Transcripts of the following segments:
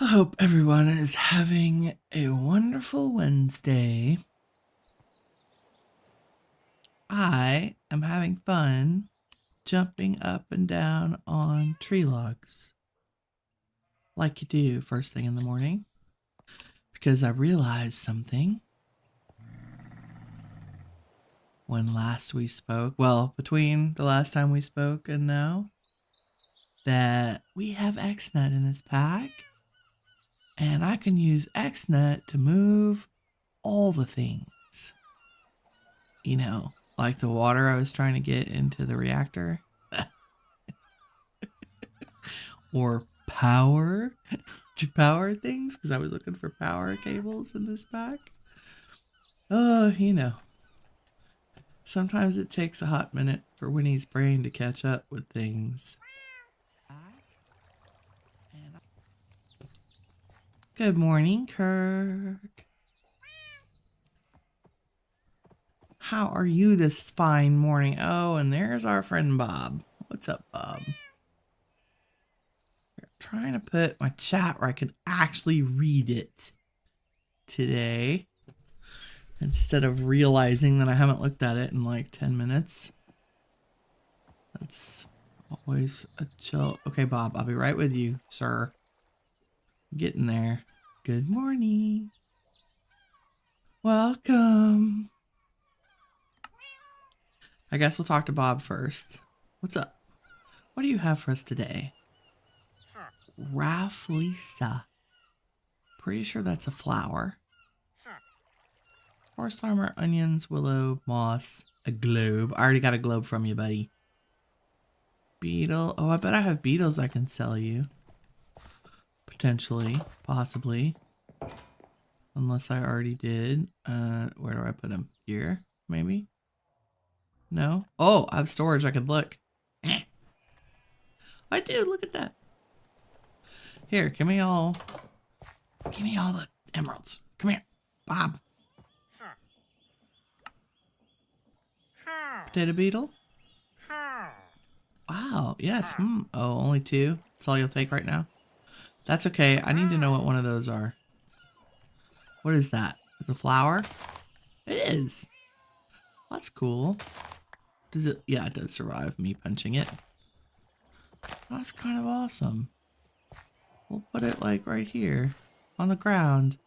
I hope everyone is having a wonderful Wednesday. I am having fun jumping up and down on tree logs like you do first thing in the morning because I realized something when last we spoke, well, between the last time we spoke and now, that we have XNet in this pack and I can use XNet to move all the things. You know, like the water I was trying to get into the reactor. Or power to power things because I was looking for power cables in this pack. Oh, sometimes it takes a hot minute for Winnie's brain to catch up with things. Good morning, Kirk. How are you this fine morning? Oh, and there's our friend Bob. What's up, Bob? I'm trying to put my chat where I can actually read it today instead of realizing that I haven't looked at it in like 10 minutes. That's always a chill. Okay, Bob, I'll be right with you, sir. Getting there. Good morning. Welcome. I guess we'll talk to Bob first. What's up? What do you have for us today? Rafflesia. Pretty sure that's a flower. Forest armor, onions, willow, moss, a globe. I already got a globe from you, buddy. Beetle. Oh, I bet I have beetles I can sell you. Potentially. Possibly. Unless I already did. Where do I put them? Here? Maybe? No? Oh, I have storage. I could look. I do. Look at that. Here, give me all the emeralds. Come here, Bob. Potato beetle? Wow, yes. Oh, only 2. That's all you'll take right now? That's okay. I need to know what one of those are. What is that? The flower? It is. That's cool. Does it? Yeah, it does survive me punching it. That's kind of awesome. We'll put it like right here on the ground.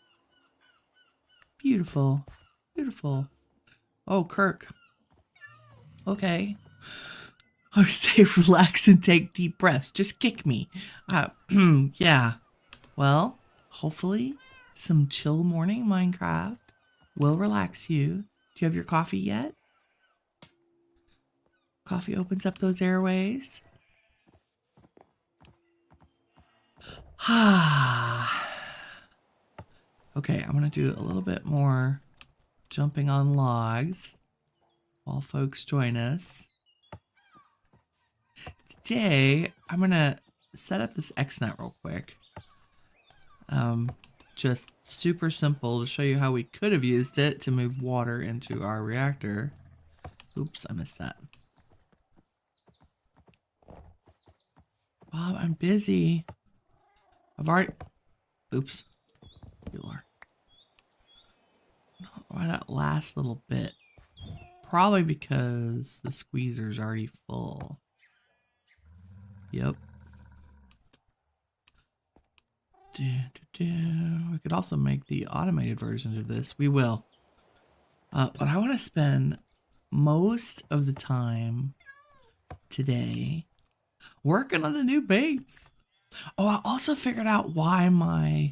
Beautiful. Beautiful. Oh, Kirk. Okay. Oh, stay relaxed and take deep breaths. Just kick me. Yeah. Well, hopefully some chill morning Minecraft will relax you. Do you have your coffee yet? Coffee opens up those airways. Okay, I'm going to do a little bit more jumping on logs while folks join us. Today, I'm going to set up this XNet real quick. Just super simple to show you how we could have used it to move water into our reactor. Oops, I missed that. Bob, I'm busy. I've already... Oops. You are. Why that last little bit? Probably because the squeezer's already full. Yep. We could also make the automated versions of this. We will. But I want to spend most of the time today working on the new base. Oh, I also figured out why my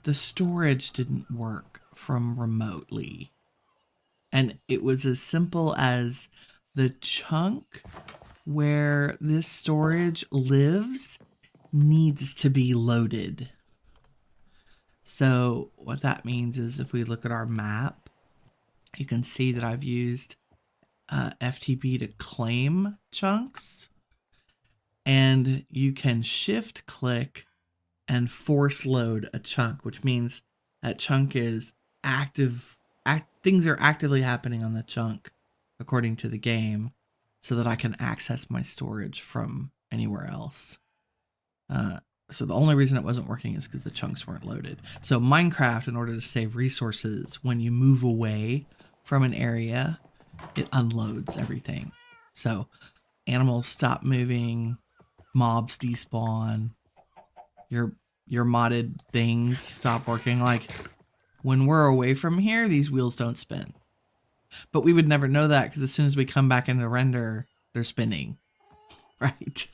the storage didn't work from remotely. And it was as simple as the chunk where this storage lives needs to be loaded. So what that means is if we look at our map, you can see that I've used FTP to claim chunks, and you can shift click and force load a chunk, which means that chunk is active. Things are actively happening on the chunk according to the game, so that I can access my storage from anywhere else. So the only reason it wasn't working is because the chunks weren't loaded. So Minecraft, in order to save resources, when you move away from an area, it unloads everything. So animals stop moving, mobs despawn, your modded things stop working. Like when we're away from here, these wheels don't spin. But we would never know that because as soon as we come back into render, they're spinning. Right?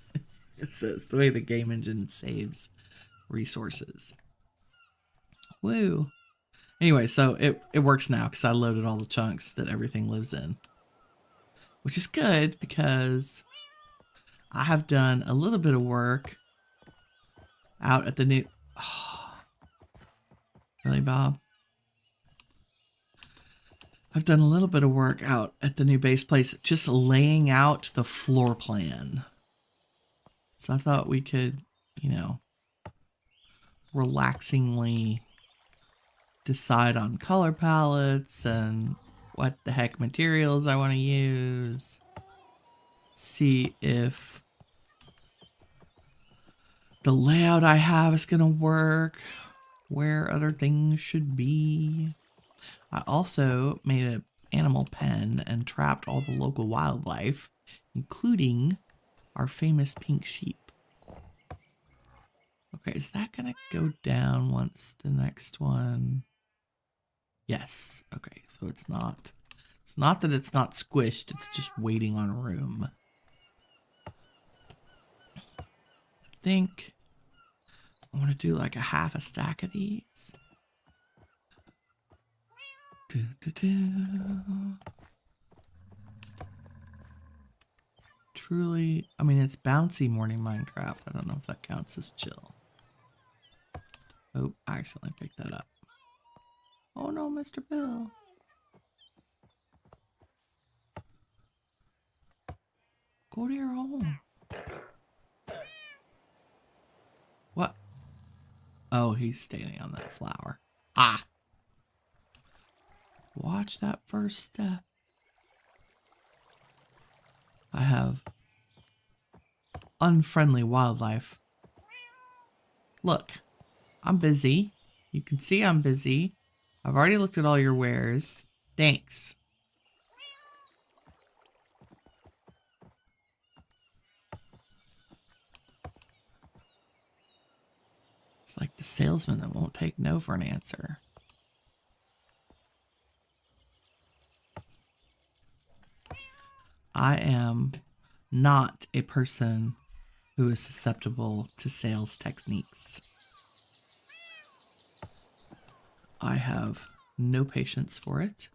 So it's the way the game engine saves resources. Woo. Anyway, so it works now because I loaded all the chunks that everything lives in. Which is good because I have done a little bit of work out at the new... Oh, really, Bob? I've done a little bit of work out at the new base place, just laying out the floor plan. So I thought we could, you know, relaxingly decide on color palettes and what the heck materials I want to use. See if the layout I have is going to work, where other things should be. I also made an animal pen and trapped all the local wildlife, including our famous pink sheep. Okay, is that gonna go down once the next one? Yes. Okay, so it's not that it's not squished, it's just waiting on room. I think I want to do like a half a stack of these. Truly, I mean, it's bouncy morning Minecraft. I don't know if that counts as chill. Oh, I accidentally picked that up. Oh no, Mr. Bill. Go to your home. What? Oh, he's standing on that flower. Ah. Watch that first step. I have unfriendly wildlife. Look, I'm busy. You can see I'm busy. I've already looked at all your wares. Thanks. It's like the salesman that won't take no for an answer. I am not a person who is susceptible to sales techniques. I have no patience for it.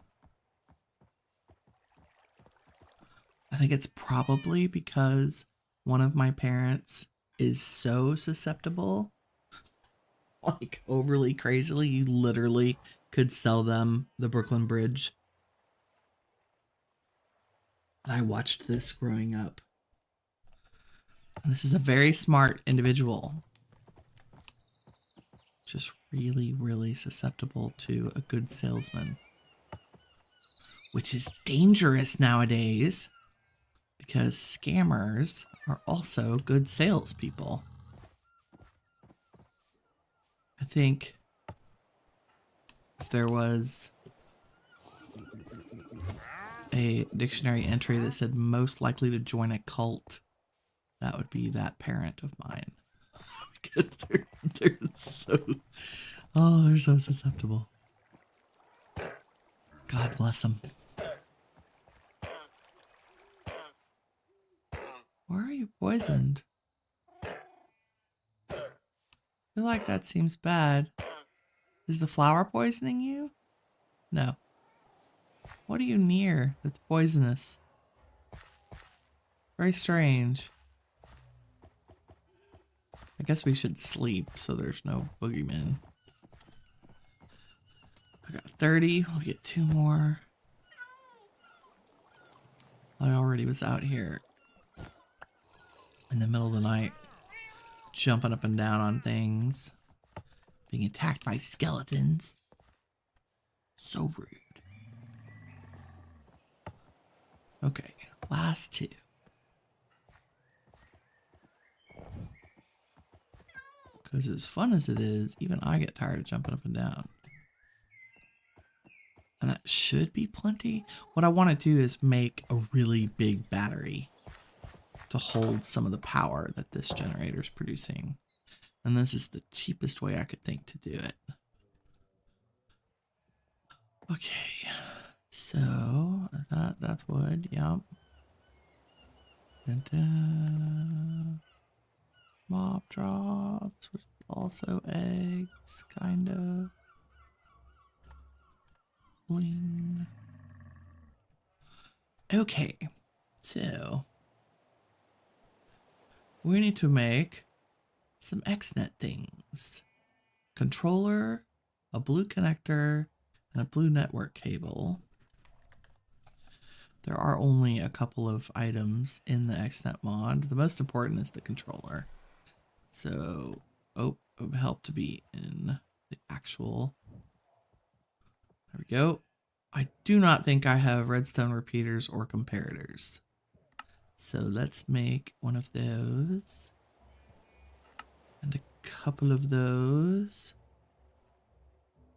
I think it's probably because one of my parents is so susceptible, like overly crazily, you literally could sell them the Brooklyn Bridge. And I watched this growing up. And this is a very smart individual. Just really, really susceptible to a good salesman. Which is dangerous nowadays because scammers are also good salespeople. I think if there was a dictionary entry that said most likely to join a cult, that would be that parent of mine. Because they're so, oh, they're so susceptible. God bless them. Why are you poisoned? I feel like that seems bad. Is the flower poisoning you? No. What are you near that's poisonous? Very strange. I guess we should sleep so there's no boogeyman. I got 30. We'll get 2 more. I already was out here in the middle of the night, jumping up and down on things, being attacked by skeletons. So rude. Okay, last 2. Because as fun as it is, even I get tired of jumping up and down. And that should be plenty. What I want to do is make a really big battery to hold some of the power that this generator is producing. And this is the cheapest way I could think to do it. Okay, so that's wood, yep. And mob drops, which is also eggs, kind of. Bling. Okay, so we need to make some XNet things. Controller, a blue connector, and a blue network cable. There are only a couple of items in the XNet mod. The most important is the controller. So, it would help to be in the actual. There we go. I do not think I have redstone repeaters or comparators. So let's make one of those. And a couple of those.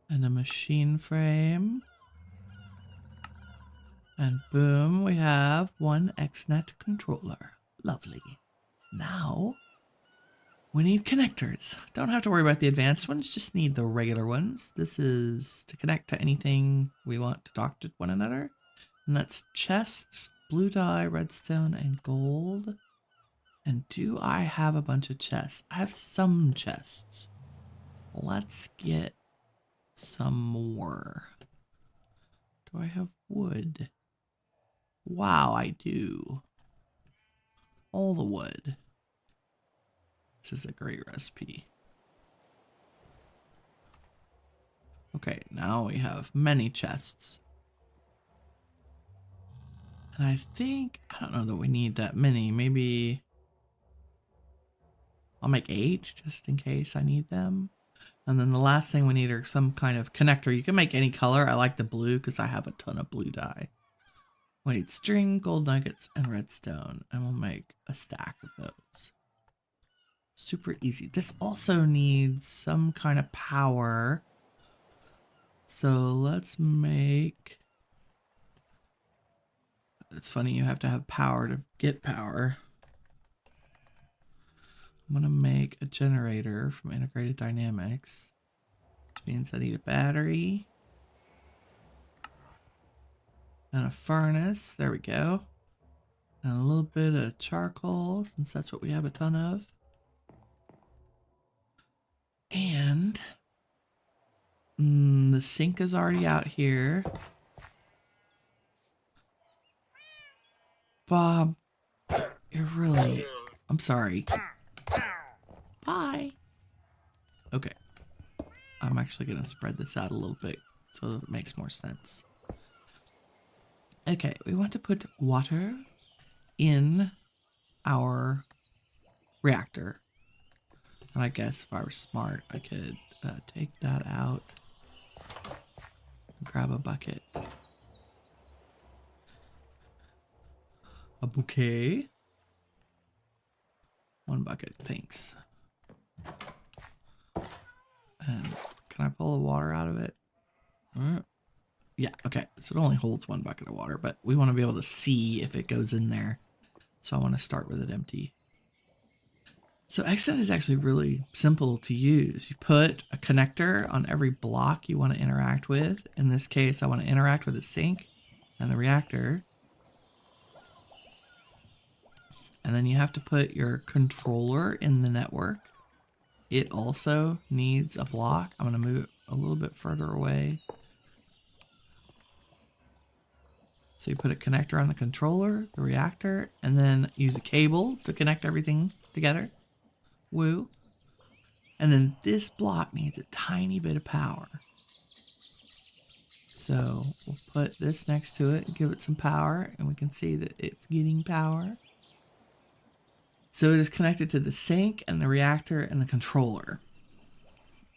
And a machine frame. And boom, we have one XNet controller. Lovely. Now, we need connectors. Don't have to worry about the advanced ones, just need the regular ones. This is to connect to anything we want to talk to one another. And that's chests, blue dye, redstone, and gold. And do I have a bunch of chests? I have some chests. Let's get some more. Do I have wood? Wow, I do. All the wood. This is a great recipe. Okay, now we have many chests. And I think, I don't know that we need that many. Maybe I'll make 8 just in case I need them. And then the last thing we need are some kind of connector. You can make any color. I like the blue because I have a ton of blue dye. We need string, gold nuggets, and redstone. And we'll make a stack of those. Super easy. This also needs some kind of power. So let's make... It's funny, you have to have power to get power. I'm going to make a generator from Integrated Dynamics, which means I need a battery and a furnace. There we go. And a little bit of charcoal, since that's what we have a ton of. And the sink is already out here. Bob, you're really... I'm sorry. Bye. Okay. I'm actually going to spread this out a little bit so that it makes more sense. Okay, we want to put water in our reactor. And I guess if I were smart, I could take that out and grab a bucket. A bouquet. One bucket, thanks. And can I pull the water out of it? Yeah, okay. So it only holds one bucket of water, but we want to be able to see if it goes in there. So I want to start with it empty. So XNet is actually really simple to use. You put a connector on every block you want to interact with. In this case, I want to interact with the sink and the reactor. And then you have to put your controller in the network. It also needs a block. I'm going to move it a little bit further away. So you put a connector on the controller, the reactor, and then use a cable to connect everything together. Woo. And then this block needs a tiny bit of power. So we'll put this next to it and give it some power, and we can see that it's getting power. So it is connected to the sink and the reactor and the controller.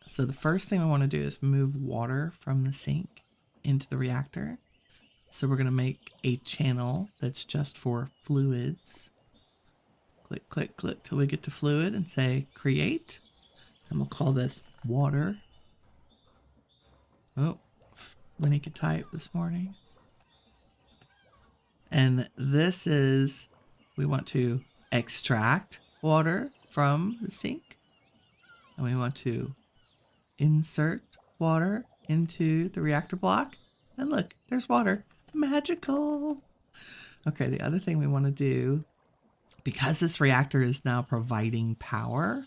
So the first thing we want to do is move water from the sink into the reactor. So we're going to make a channel that's just for fluids. Click, click, click till we get to fluid and say create. And we'll call this water. Oh, Winnie could type this morning. And this is, we want to extract water from the sink. And we want to insert water into the reactor block. And look, there's water. Magical. Okay, the other thing we want to do, because this reactor is now providing power,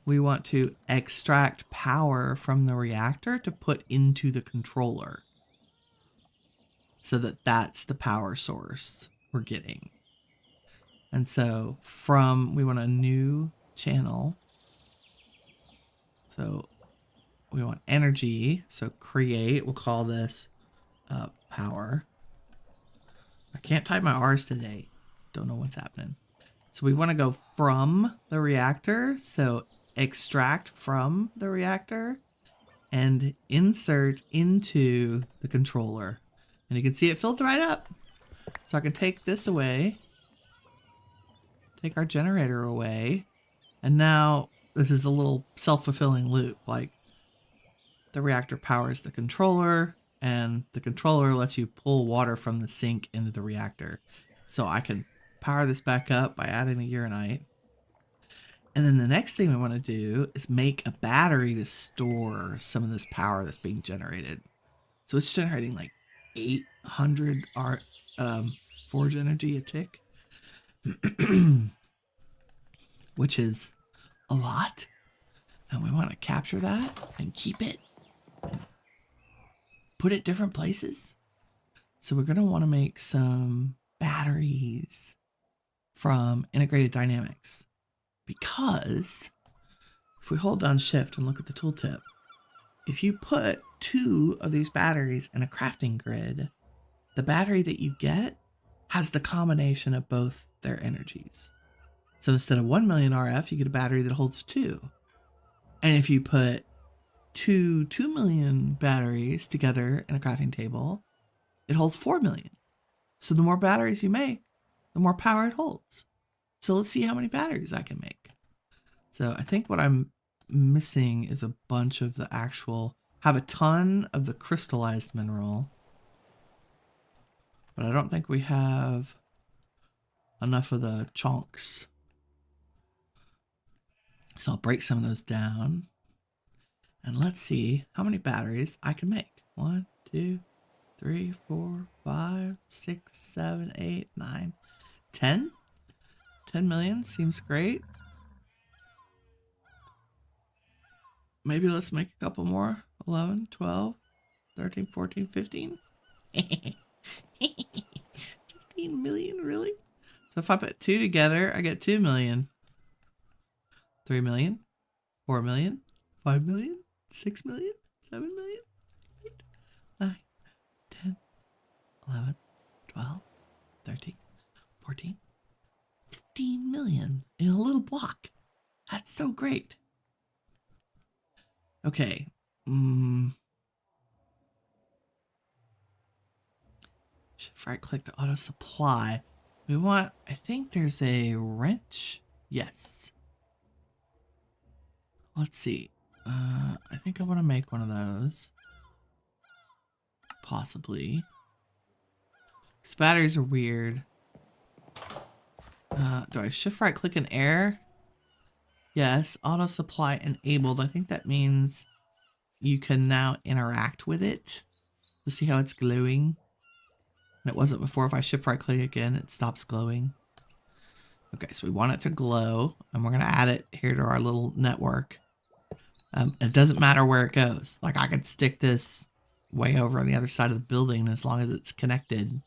we want to extract power from the reactor to put into the controller, so that that's the power source we're getting. And so we want a new channel. So we want energy. So create, we'll call this power. I can't type my R's today. Don't know what's happening. So we want to go from the reactor. So extract from the reactor and insert into the controller. And you can see it filled right up. So I can take this away. Take our generator away. And now this is a little self-fulfilling loop. Like the reactor powers the controller and the controller lets you pull water from the sink into the reactor. So I can power this back up by adding the uranite. And then the next thing we want to do is make a battery to store some of this power that's being generated. So it's generating like 800 forge energy a tick, which is a lot. And we want to capture that and keep it, and put it different places. So we're going to want to make some batteries from integrated dynamics, because if we hold down shift and look at the tooltip, if you put 2 of these batteries in a crafting grid, the battery that you get has the combination of both their energies. So instead of 1 million RF, you get a battery that holds 2. And if you put 2 million batteries together in a crafting table, it holds 4 million. So the more batteries you make, the more power it holds. So let's see how many batteries I can make. So I think what I'm missing is a bunch of the actual, have a ton of the crystallized mineral, but I don't think we have enough of the chunks. So I'll break some of those down and let's see how many batteries I can make. 1, 2, 3, 4, 5, 6, 7, 8, 9, 10. 10 million seems great. Maybe let's make a couple more. 11, 12, 13, 14, 15. 15 million, really? So if I put 2 together, I get 2 million. 3 million, 4 million, 5 million, 6 million, 7 million, 8, 9, 10, 11, 12, 13, 14, 15 million in a little block. That's so great. Okay. Shift right click to auto supply. We want, I think there's a wrench. Yes. Let's see. I think I want to make one of those. Possibly. These batteries are weird. Do I shift right click in air? Yes, auto supply enabled. I think that means you can now interact with it. You see how it's glowing? And it wasn't before. If I shift right click again, it stops glowing. Okay, so we want it to glow, and we're going to add it here to our little network. It doesn't matter where it goes. Like I could stick this way over on the other side of the building as long as it's connected.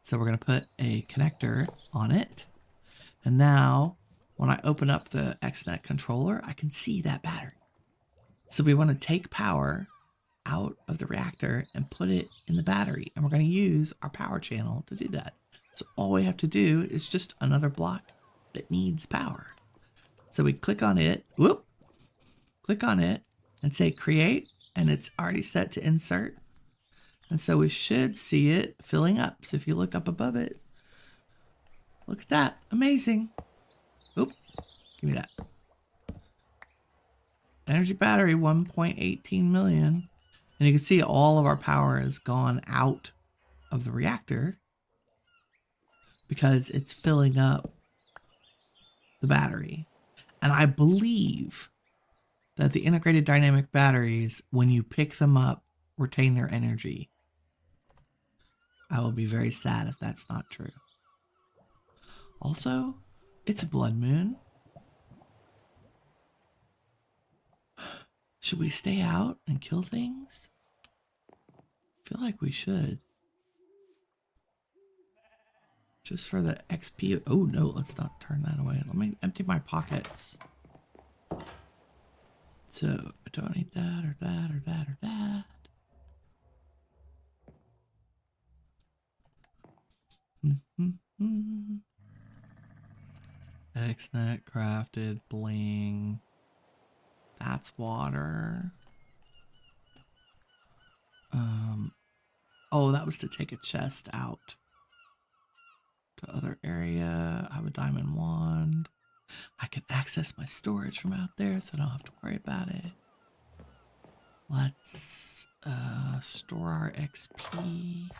So we're going to put a connector on it. And now when I open up the XNet controller, I can see that battery. So we want to take power out of the reactor and put it in the battery. And we're going to use our power channel to do that. So all we have to do is just another block that needs power. So we click on it, click on it and say create, and it's already set to insert. And so we should see it filling up. So if you look up above it, look at that, amazing. Oop. Give me that. Energy battery, 1.18 million. And you can see all of our power has gone out of the reactor because it's filling up the battery. And I believe that the integrated dynamic batteries, when you pick them up, retain their energy. I will be very sad if that's not true. Also, it's a blood moon. Should we stay out and kill things? I feel like we should. Just for the XP. Oh no, let's not turn that away. Let me empty my pockets. So, I don't need that or that or that or that. XNet crafted bling. That's water. Oh, that was to take a chest out to other area. I have a diamond wand. I can access my storage from out there, so I don't have to worry about it. Let's store our XP.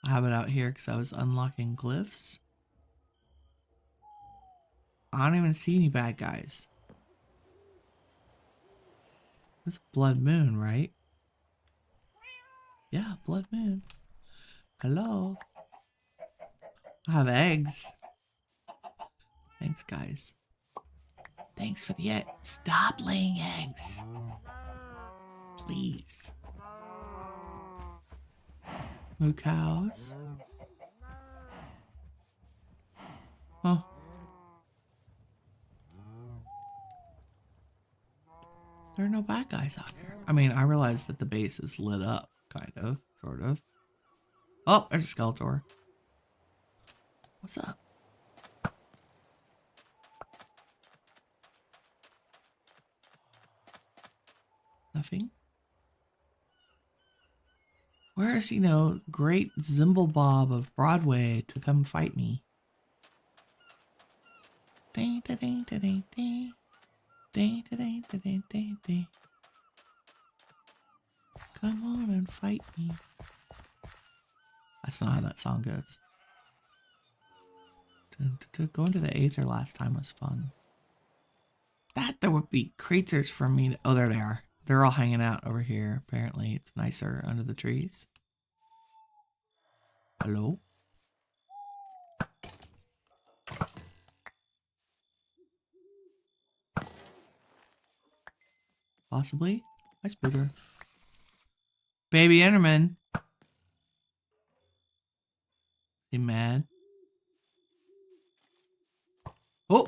I have it out here because I was unlocking glyphs. I don't even see any bad guys. It's a blood moon, right? Yeah, blood moon. Hello. I have eggs. Thanks, guys. Thanks for the egg. Stop laying eggs. Please. No cows. Oh. There are no bad guys out here. I mean, I realize that the base is lit up. Kind of. Sort of. Oh, there's a Skeletor. What's up? Nothing. Where's, great Zimbalbob of Broadway to come fight me? Ding, da, ding, da, ding, ding. Ding, da, ding, da, ding, ding, ding. Come on and fight me. That's not how that song goes. Going to the Aether last time was fun. That there would be creatures for me to... Oh, there they are. They're all hanging out over here. Apparently, it's nicer under the trees. Hello? Possibly? Hi, Spooker. Baby Enderman. You mad? Oh!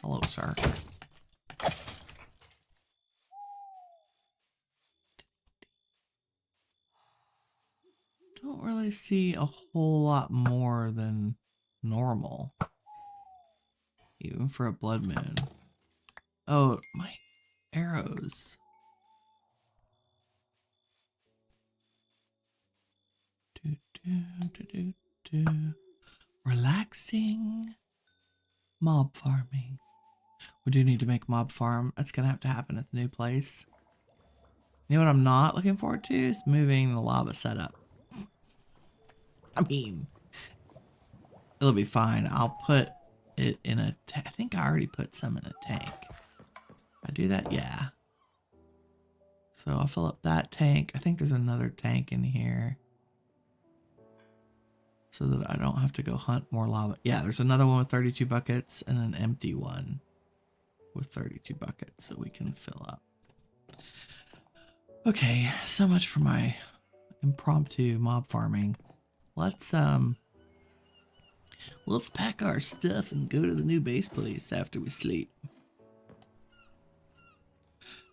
Hello, sir. Don't really see a whole lot more than normal. Even for a blood moon. Oh, my arrows. Relaxing. Mob farming. We do need to make mob farm. That's gonna have to happen at the new place. You know what I'm not looking forward to is moving the lava setup. I mean, it'll be fine. I'll put it in a I think I already put some in a tank. I do that? Yeah. So I'll fill up that tank. I think there's another tank in here. So that I don't have to go hunt more lava. Yeah, there's another one with 32 buckets and an empty one with 32 buckets that we can fill up. Okay, so much for my impromptu mob farming. Let's pack our stuff and go to the new base place after we sleep.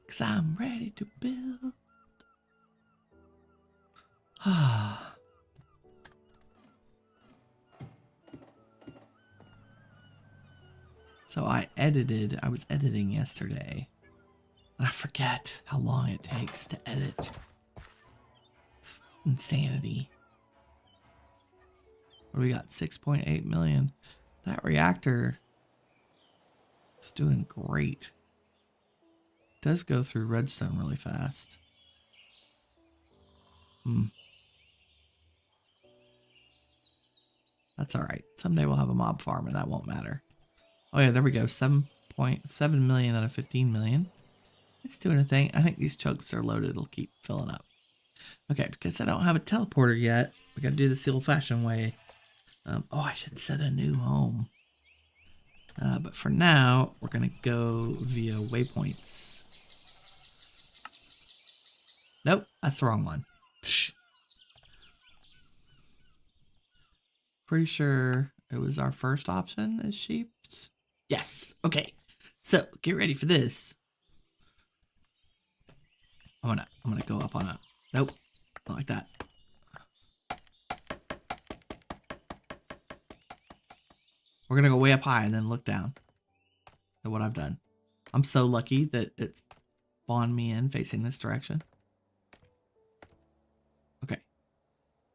'Cause I'm ready to build. So I was editing yesterday. And I forget how long it takes to edit. It's insanity. What do we got? 6.8 million. That reactor is doing great. It does go through redstone really fast. That's all right. Someday we'll have a mob farm and that won't matter. Oh yeah, there we go. 7.7 million out of 15 million. It's doing a thing. I think these chunks are loaded. It'll keep filling up. Okay, because I don't have a teleporter yet, we got to do this the old-fashioned way. Oh, I should set a new home. But for now, we're going to go via waypoints. Nope, that's the wrong one. Psh. Pretty sure it was our first option as sheeps. Yes, okay. So, get ready for this. I'm gonna go up on a... Nope, not like that. We're gonna go way up high and then look down at what I've done. I'm so lucky that it's spawned me in facing this direction. Okay.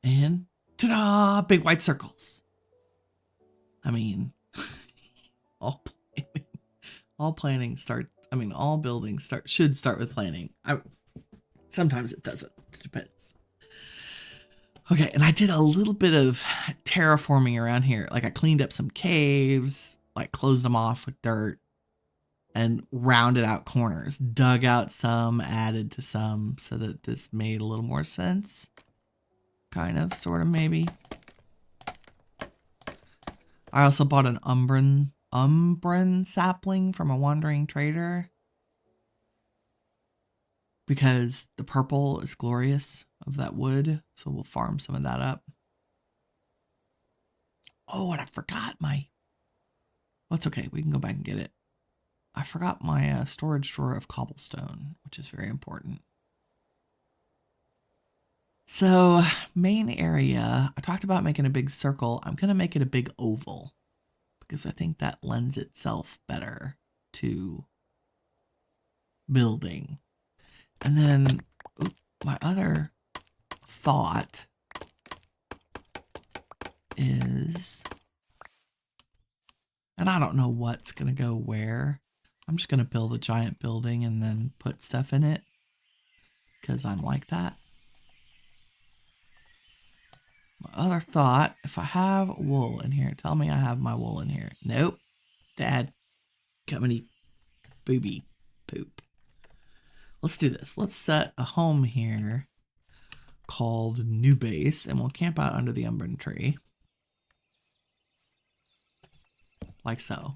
And ta-da! Big white circles. I mean, all planning start. I mean, all buildings should start with planning. Sometimes it doesn't. It depends. Okay, and I did a little bit of terraforming around here. Like I cleaned up some caves, like closed them off with dirt, and rounded out corners. Dug out some, added to some, so that this made a little more sense. Kind of, sort of, maybe. I also bought an umbran sapling from a wandering trader. Because the purple is glorious of that wood. So we'll farm some of that up. Oh, and I forgot my... Well, it's okay. We can go back and get it. I forgot my storage drawer of cobblestone, which is very important. So, main area. I talked about making a big circle. I'm going to make it a big oval. Because I think that lends itself better to building. And then my other thought is, and I don't know what's going to go where. I'm just going to build a giant building and then put stuff in it because I'm like that. My other thought, if I have wool in here, tell me I have my wool in here. Nope. Dad, got any booby poop. Let's do this. Let's set a home here called New Base, and we'll camp out under the umbran tree. Like so.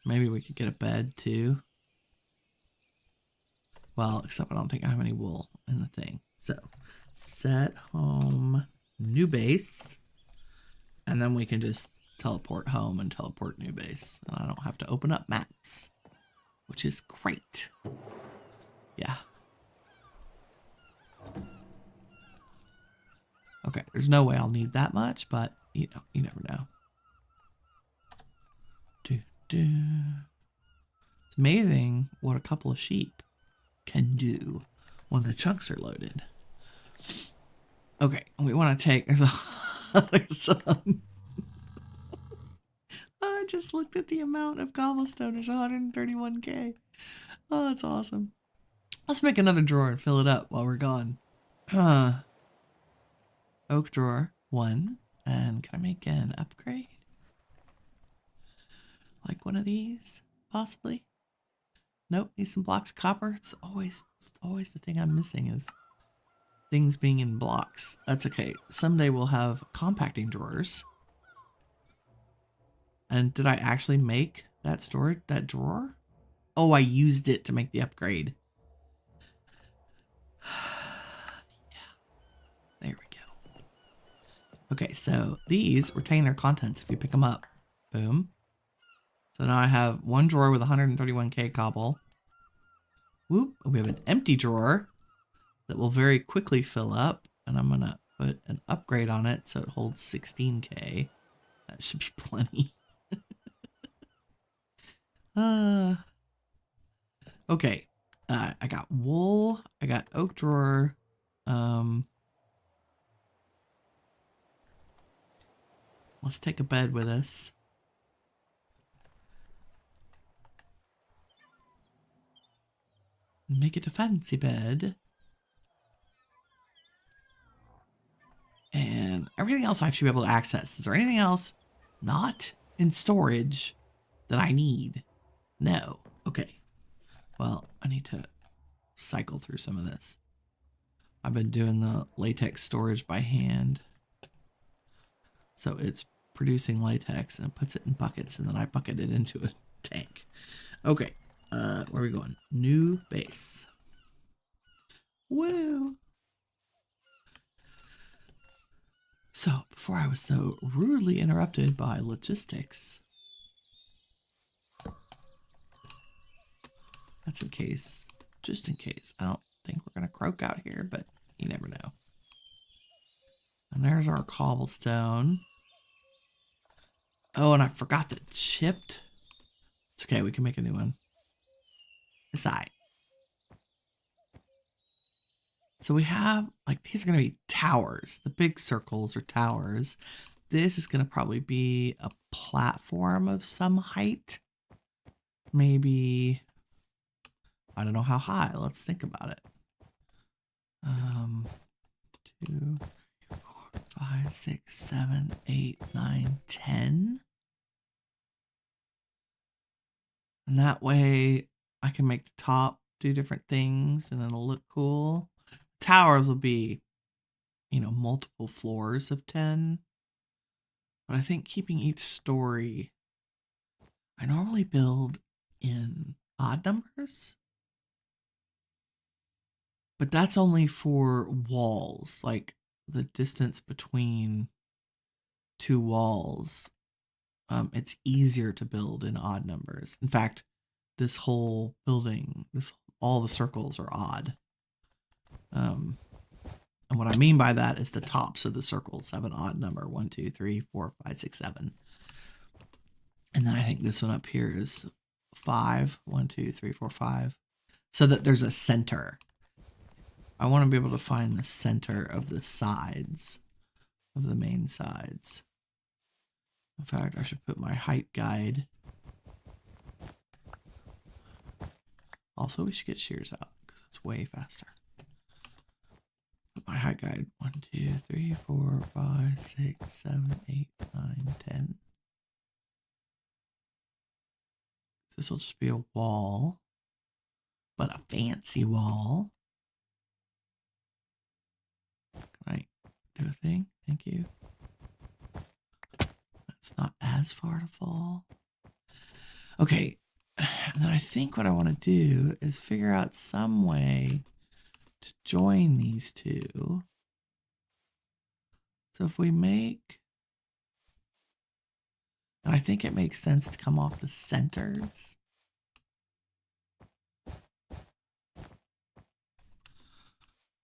Maybe we could get a bed too. Well, except I don't think I have any wool in the thing. So, set home New Base, and then we can just teleport home and teleport New Base. And I don't have to open up maps, which is great. Yeah. Okay, there's no way I'll need that much, but you know, you never know. It's amazing what a couple of sheep can do when the chunks are loaded. Okay, we want to take, there's some. I just looked at the amount of cobblestone. There's 131k. Oh, that's awesome. Let's make another drawer and fill it up while we're gone. Oak drawer, 1. And can I make an upgrade? Like one of these, possibly? Nope, need some blocks of copper. It's always the thing I'm missing is things being in blocks. That's okay. Someday we'll have compacting drawers. And did I actually make that drawer? Oh, I used it to make the upgrade. Yeah. There we go. Okay, so these retain their contents if you pick them up. Boom. So now I have one drawer with 131k cobble. Whoop. We have an empty drawer that will very quickly fill up. And I'm going to put an upgrade on it so it holds 16k. That should be plenty. Okay. I got wool. I got oak drawer. What Let's take a bed with us. Make it a fancy bed. And everything else I should be able to access. Is there anything else not in storage that I need? No. Okay. Well, I need to cycle through some of this. I've been doing the latex storage by hand. So it's producing latex and it puts it in buckets and then I bucket it into a tank. Okay. Where are we going? New base. Woo! So, before I was so rudely interrupted by logistics, that's in case, just in case. I don't think we're going to croak out here, but you never know. And there's our cobblestone. Oh, and I forgot that chipped. It's okay, we can make a new one. It's all right. So we have, like, these are going to be towers. The big circles are towers. This is going to probably be a platform of some height. Maybe, I don't know how high. Let's think about it. 2, 4, 5, 6, 7, 8, 9, 10. And that way I can make the top do different things and it'll look cool. Towers will be, you know, multiple floors of 10. But I think keeping each story, I normally build in odd numbers. But that's only for walls, like the distance between two walls. It's easier to build in odd numbers. In fact, this whole building, all the circles are odd. And what I mean by that is the tops of the circles have an odd number. 1, 2, 3, 4, 5, 6, 7. And then I think this one up here is 5. 1, 2, 3, 4, 5. So that there's a center. I want to be able to find the center of the sides, of the main sides. In fact, I should put my height guide. Also, we should get shears out because it's way faster. Put my height guide. 1, 2, 3, 4, 5, 6, 7, 8, 9, 10. This will just be a wall, but a fancy wall. Can I do a thing? Thank you. That's not as far to fall. Okay, and then I think what I want to do is figure out some way to join these two. So if we make, and I think it makes sense to come off the centers.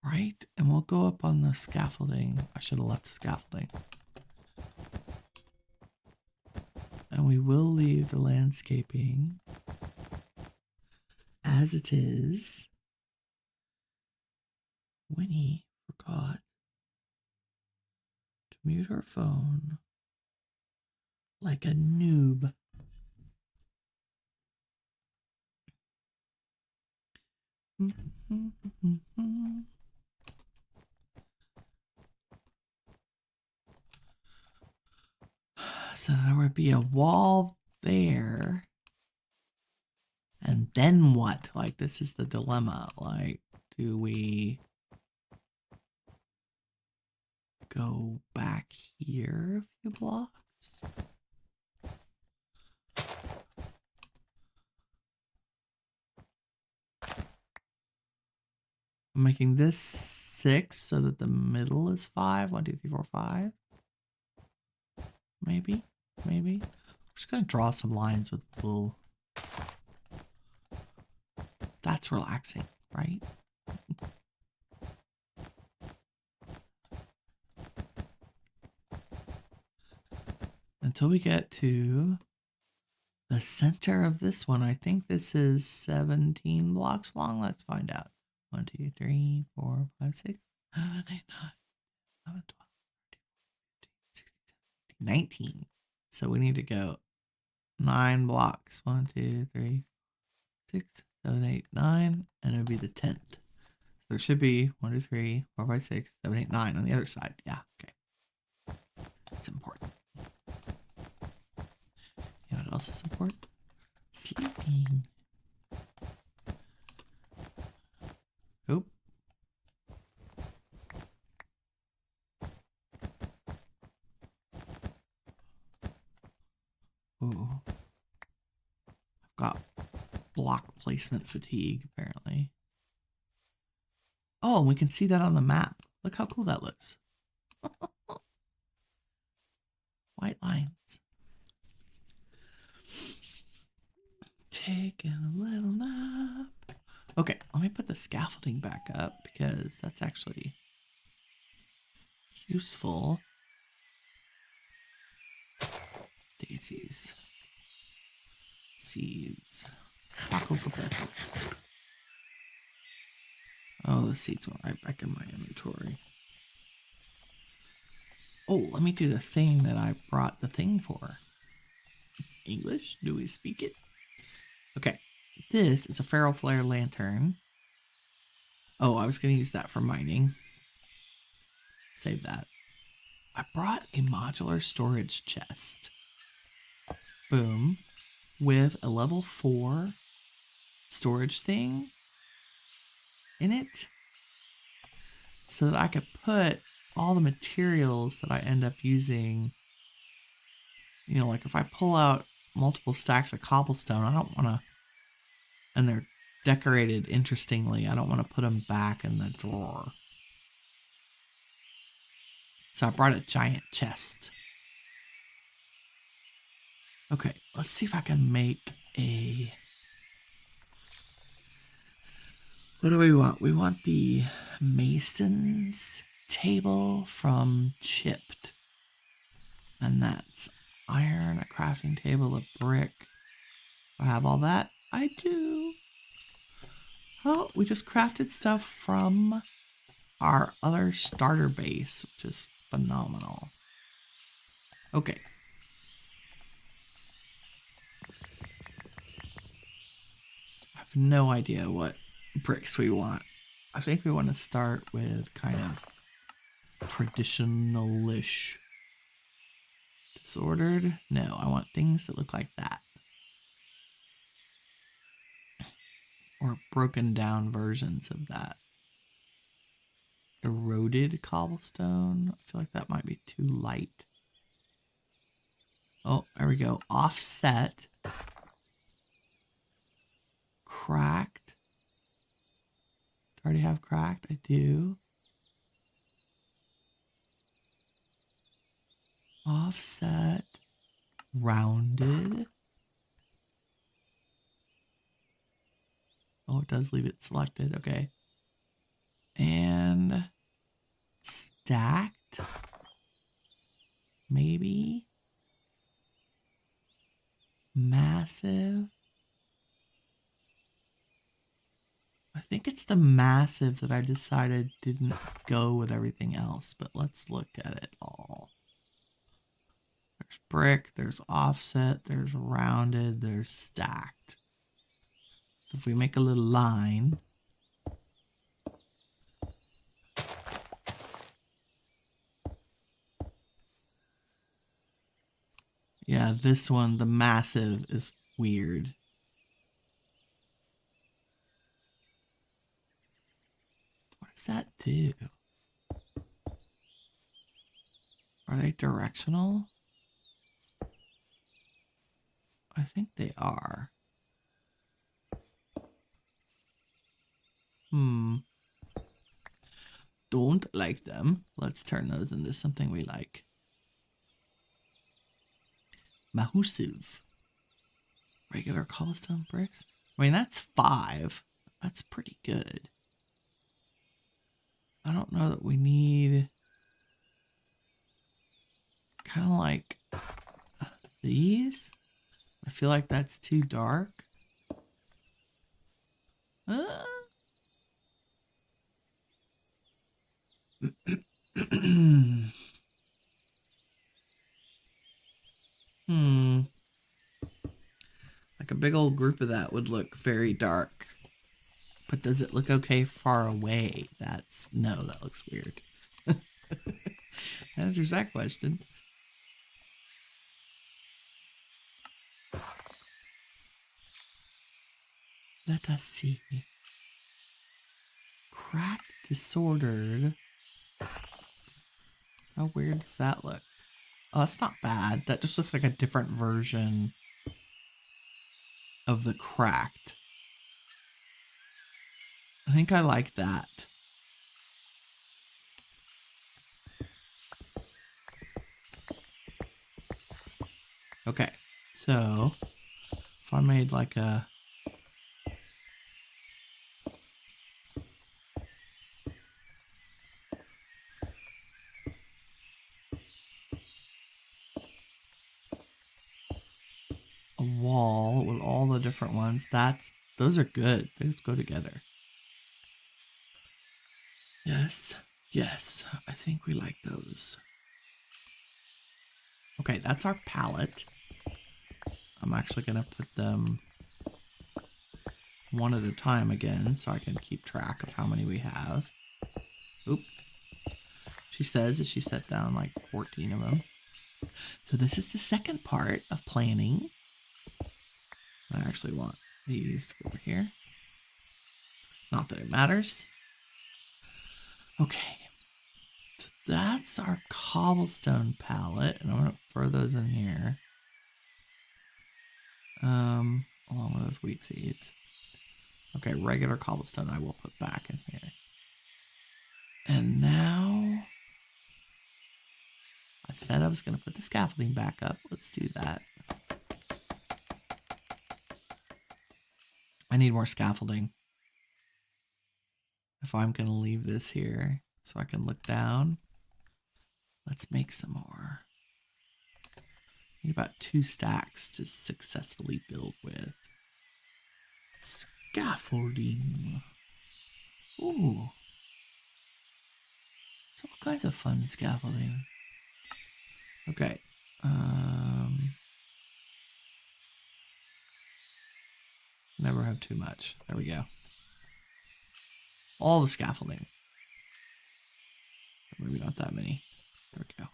Right? And we'll go up on the scaffolding. I should have left the scaffolding. And we will leave the landscaping as it is. Winnie forgot to mute her phone like a noob. So there would be a wall there. And then what? Like, this is the dilemma. Like, do we go back here a few blocks? I'm making this 6 so that the middle is 5. 1, 2, 3, 4, 5. Maybe. I'm just going to draw some lines with wool. That's relaxing, right? Until we get to the center of this one. I think this is 17 blocks long. Let's find out. 1, 2, 3, 4, 5, 6, 7, 8, 9, 11, 12, 13, 14, 15, 16, 17, 19. So we need to go 9 blocks. 1, 2, 3, 6, 7, 8, 9. And it would be the 10th. So there should be 1, 2, 3, 4, 5, 6, 7, 8, 9 on the other side. Yeah, okay. That's important. You know what else is important? Sleeping. Oop. Ooh. I've got block placement fatigue, apparently. Oh, we can see that on the map. Look how cool that looks. White lines. Taking a little nap. Okay, let me put the scaffolding back up because that's actually useful. Daisies. Seeds. Taco for breakfast. Oh, the seeds went right back in my inventory. Oh, let me do the thing that I brought the thing for. English? Do we speak it? Okay. This is a feral flare lantern. Oh, I was going to use that for mining. Save that. I brought a modular storage chest. Boom. With a level 4 storage thing in it. So that I could put all the materials that I end up using. You know, like if I pull out multiple stacks of cobblestone, I don't want to, and they're decorated interestingly, I don't want to put them back in the drawer. So I brought a giant chest. Okay, let's see if I can make a... What do we want? We want the Mason's table from Chipped. And that's iron, a crafting table, a brick. Do I have all that? I do. Oh, we just crafted stuff from our other starter base, which is phenomenal. Okay. I have no idea what bricks we want. I think we want to start with kind of traditional-ish. Disordered? No, I want things that look like that. Or broken down versions of that. Eroded cobblestone. I feel like that might be too light. Oh, there we go. Offset. Cracked. Do I already have cracked? I do. Offset. Rounded. Oh, it does leave it selected. Okay. And stacked. Maybe. Massive. I think it's the massive that I decided didn't go with everything else, but let's look at it all. There's brick, there's offset, there's rounded, there's stacked. So if we make a little line, yeah, this one, the massive, is weird. What does that do? Are they directional? I think they are. Don't like them. Let's turn those into something we like. Mahusive. Regular cobblestone bricks. I mean, that's 5. That's pretty good. I don't know that we need kind of like these. I feel like that's too dark. Like a big old group of that would look very dark. But does it look okay far away? No, that looks weird. Answers that question. Let us see. Cracked, disordered. How weird does that look? Oh, that's not bad. That just looks like a different version of the cracked. I think I like that. Okay, so if I made like a wall with all the different ones, those are good. Those go together. Yes, I think we like those. Okay, that's our palette. I'm actually gonna put them one at a time again so I can keep track of how many we have. Oop. She says that she set down like 14 of them. So this is the second part of planning. I actually want these to go over here. Not that it matters. Okay. So that's our cobblestone palette. And I'm going to throw those in here. Along with those wheat seeds. Okay, regular cobblestone I will put back in here. And now I said I was going to put the scaffolding back up. Let's do that. I need more scaffolding. If I'm going to leave this here so I can look down, let's make some more. Need about 2 stacks to successfully build with. Scaffolding. Ooh. There's all kinds of fun scaffolding. Okay. Never have too much. There we go. All the scaffolding. Maybe not that many. There we go.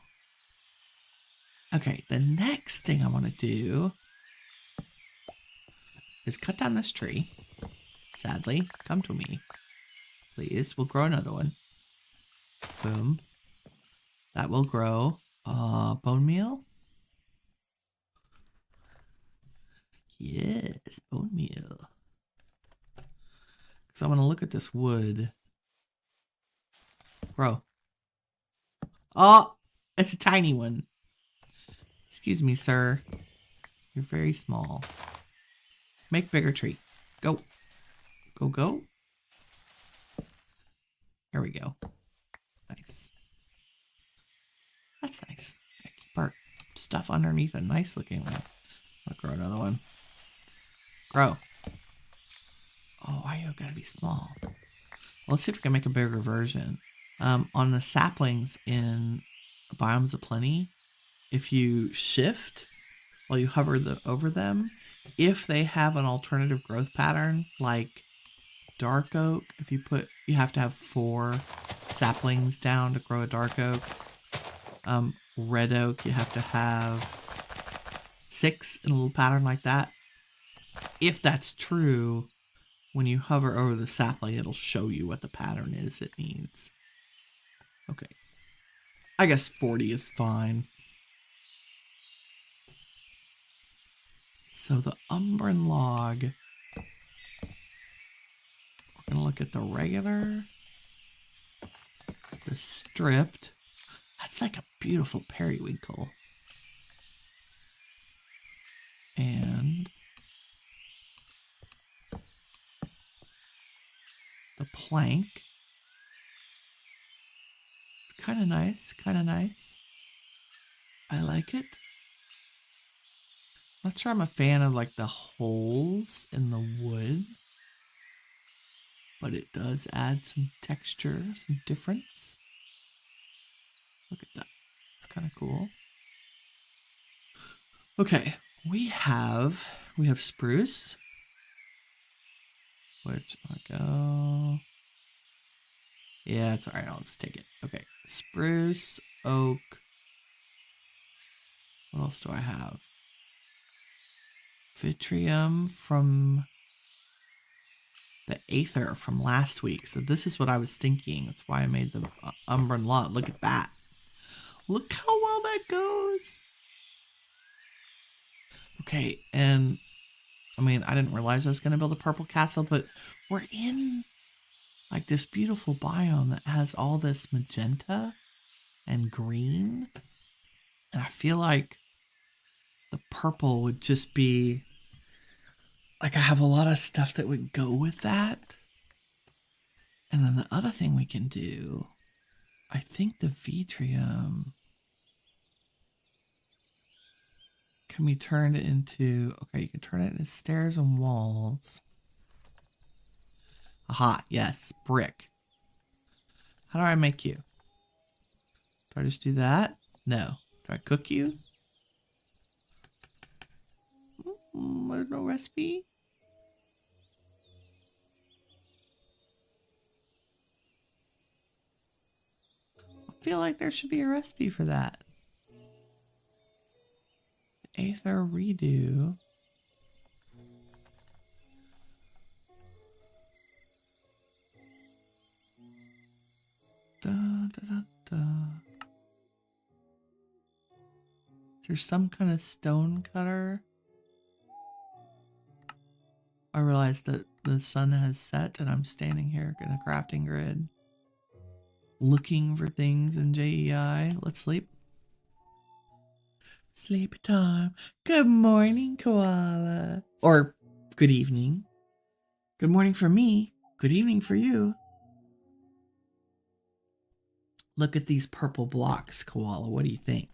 Okay, the next thing I want to do is cut down this tree. Sadly, come to me. Please, we'll grow another one. Boom. That will grow bone meal. Yes, bone meal. So I want to look at this wood. Grow. Oh, it's a tiny one. Excuse me, sir. You're very small. Make bigger tree. Go. Go, go. There we go. Nice. That's nice. Keep our stuff underneath a nice looking one. I'll grow another one. Grow. Oh, why you gotta be small? Well, let's see if we can make a bigger version. On the saplings in Biomes of Plenty, if you shift while you hover over them, if they have an alternative growth pattern, like dark oak, you have to have 4 saplings down to grow a dark oak. Red oak, you have to have 6 in a little pattern like that. If that's true, when you hover over the sapling, it'll show you what the pattern is it needs. Okay. I guess 40 is fine. So the umbran log, we're going to look at the regular, the stripped. That's like a beautiful periwinkle. And the plank. It's kind of nice, kind of nice. I like it. Not sure I'm a fan of like the holes in the wood, but it does add some texture, some difference. Look at that. It's kind of cool. Okay, we have spruce. Which I'll go. Yeah, it's alright, I'll just take it. Okay. Spruce, oak. What else do I have? Vitrium from the Aether from last week. So this is what I was thinking. That's why I made the Umbran lot. Look at that. Look how well that goes. Okay, and I mean, I didn't realize I was going to build a purple castle, but we're in like this beautiful biome that has all this magenta and green. And I feel like the purple would just be like, I have a lot of stuff that would go with that. And then the other thing we can do, I think the Vitrium can be turned into, okay, you can turn it into stairs and walls. Aha, yes, brick. How do I make you? Do I just do that? No. Do I cook you? There's no recipe. I feel like there should be a recipe for that. Aether redo. Da, da, da, da. Is there some kind of stone cutter? I realize that the sun has set and I'm standing here in a crafting grid looking for things in JEI. Let's sleep. Sleep time. Good morning, koala. Or good evening. Good morning for me. Good evening for you. Look at these purple blocks, koala. What do you think?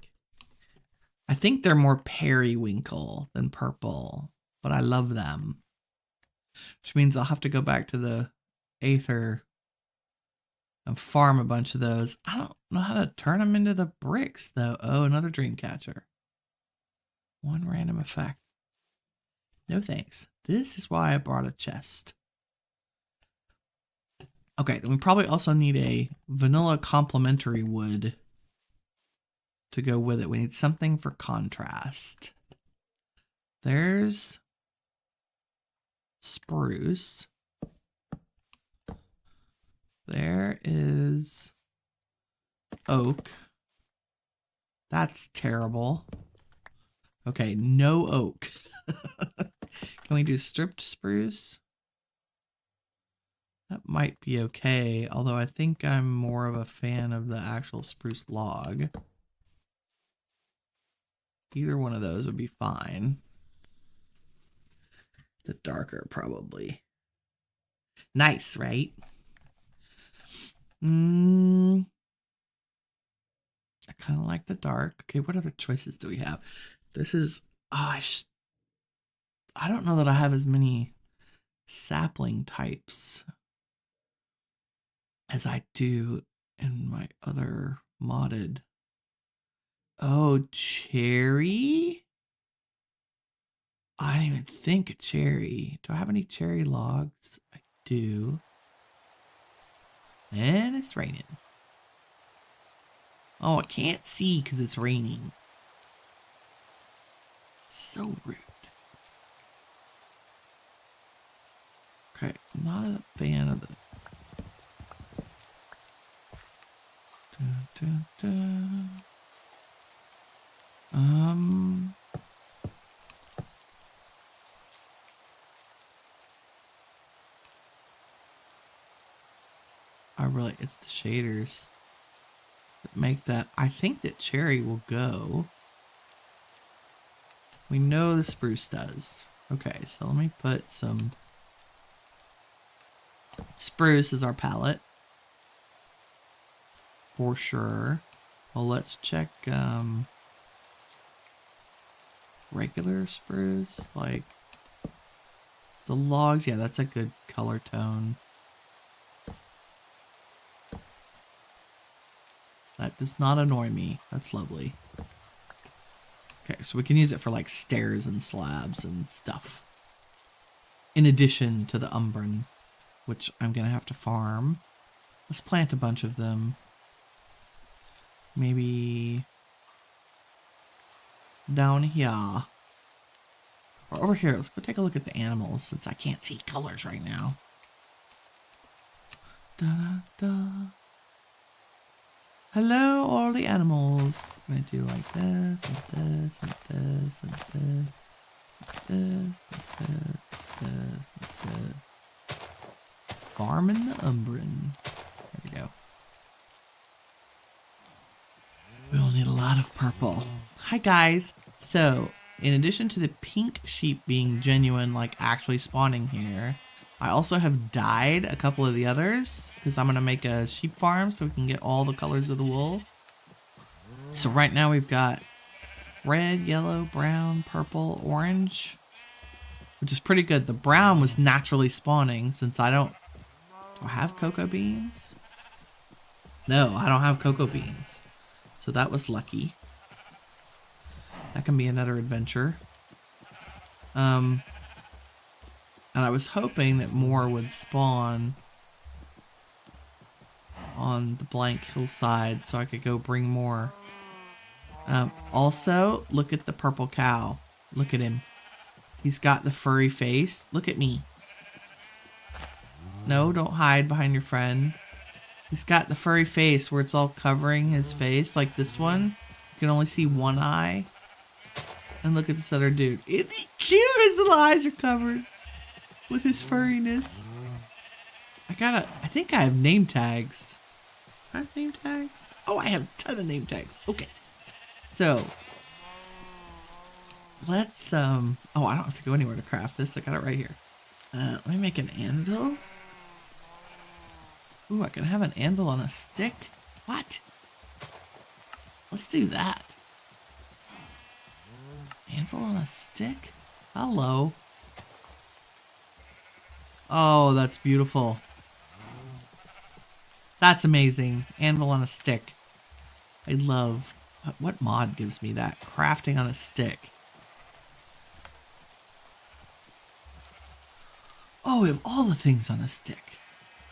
I think they're more periwinkle than purple, but I love them. Which means I'll have to go back to the Aether and farm a bunch of those. I don't know how to turn them into the bricks, though. Oh, another dream catcher. One random effect. No thanks. This is why I brought a chest. Okay, then we probably also need a vanilla complementary wood to go with it. We need something for contrast. There's spruce. There is oak. That's terrible. Okay, no oak. Can we do stripped spruce? That might be okay, although I think I'm more of a fan of the actual spruce log. Either one of those would be fine. The darker, probably. Nice, right? I kind of like the dark. Okay, what other choices do we have? This is... Oh, I don't know that I have as many sapling types as I do in my other modded. Oh, cherry? I didn't even think of cherry. Do I have any cherry logs? I do. And it's raining. Oh, I can't see because it's raining. So rude. Okay, I'm not a fan of the... Dun, dun, dun. It's the shaders that make that. I think that cherry will go. We know the spruce does. Okay, so let me put some spruce as our palette. For sure. Well, let's check regular spruce, like the logs. Yeah, that's a good color tone. That does not annoy me. That's lovely. Okay, so we can use it for like stairs and slabs and stuff. In addition to the umbran, which I'm gonna have to farm. Let's plant a bunch of them. Maybe down here. Or over here. Let's go take a look at the animals since I can't see colors right now. Da, da, da. Hello, all the animals. I'm gonna do like this, and this, and this, and this, and this, and this, and this. Farming the umbran. There we go. We'll need a lot of purple. Hi guys. So, in addition to the pink sheep being genuine, like actually spawning here, I also have dyed a couple of the others because I'm going to make a sheep farm so we can get all the colors of the wool. So right now we've got red, yellow, brown, purple, orange, which is pretty good. The brown was naturally spawning since I don't... Do I have cocoa beans? No, I don't have cocoa beans. So that was lucky. That can be another adventure. And I was hoping that more would spawn on the blank hillside so I could go bring more. Also, look at the purple cow. Look at him. He's got the furry face. Look at me. No, don't hide behind your friend. He's got the furry face where it's all covering his face, like this one. You can only see one eye. And look at this other dude. Isn't he cute? His little eyes are covered with his furriness. I think I have name tags. I have name tags? Oh, I have a ton of name tags. Okay. So, let's, oh, I don't have to go anywhere to craft this. I got it right here. Let me make an anvil. Ooh, I can have an anvil on a stick? What? Let's do that. Anvil on a stick? Hello. Oh, that's beautiful. That's amazing. Anvil on a stick. I love... What mod gives me that? Crafting on a stick. Oh, we have all the things on a stick.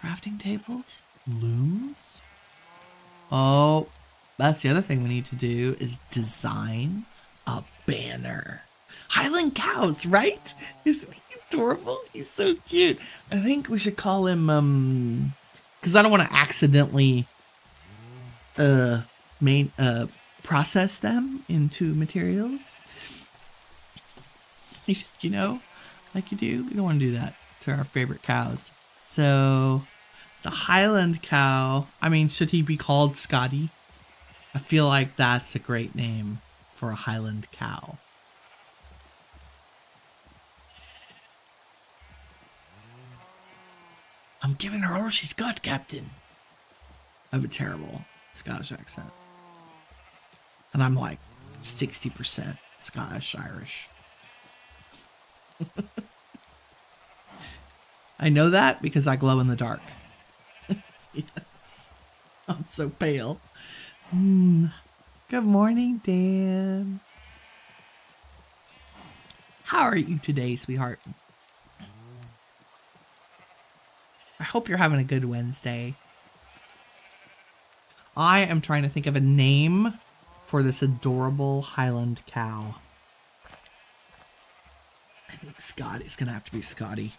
Crafting tables? Looms? Oh, that's the other thing we need to do is design a banner. Highland cows, right? Isn't he adorable? He's so cute. I think we should call him, because I don't want to accidentally, process them into materials. You know, like you do. We don't want to do that to our favorite cows. So, the Highland cow, I mean, should he be called Scotty? I feel like that's a great name for a Highland cow. I'm giving her all she's got, Captain. I have a terrible Scottish accent. And I'm like 60% Scottish Irish. I know that because I glow in the dark. Yes. I'm so pale. Good morning, Dan. How are you today, sweetheart? I hope you're having a good Wednesday. I am trying to think of a name for this adorable Highland cow. I think Scotty's gonna have to be Scotty.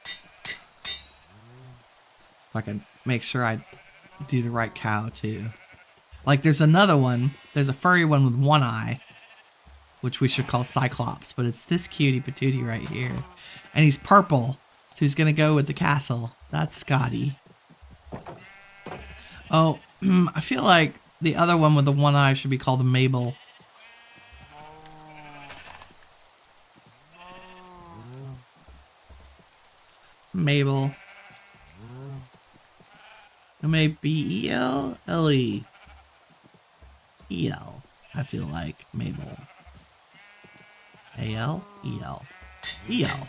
If I can make sure I do the right cow too. Like there's another one. There's a furry one with one eye, which we should call Cyclops, but it's this cutie patootie right here. And he's purple, so he's gonna go with the castle. That's Scotty. Oh, I feel like the other one with the one eye should be called Mabel. Mabel. M-A-B-E-L-L-E. E-L. I feel like Mabel. A-L? E-L. E-L.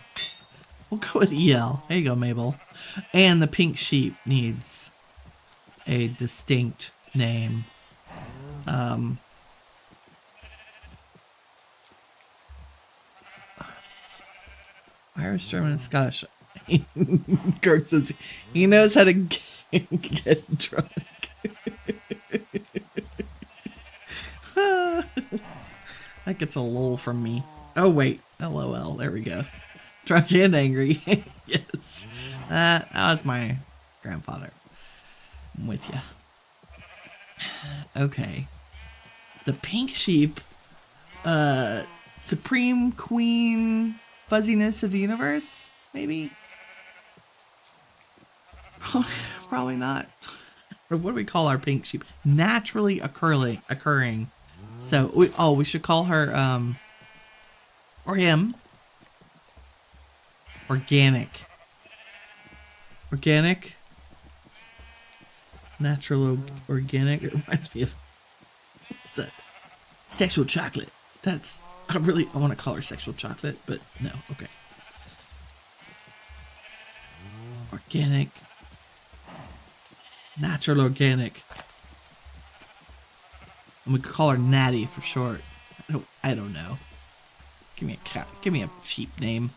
We'll go with E-L. There you go, Mabel. And the pink sheep needs a distinct name. Irish, German, and Scottish. Kirk says he knows how to get drunk. That gets a lol from me. Oh wait, LOL. There we go. Drunk and angry. Yes, that was my grandfather. I'm with you. Okay, the pink sheep, supreme queen fuzziness of the universe, maybe. Probably not. Or what do we call our pink sheep? Naturally occurring. So we should call her or him organic. Natural organic. It reminds me of what's that? Sexual chocolate. I want to call her sexual chocolate, but no. Okay. Organic. Natural organic. And we could call her Natty for short. I don't know. Give me a cheap name.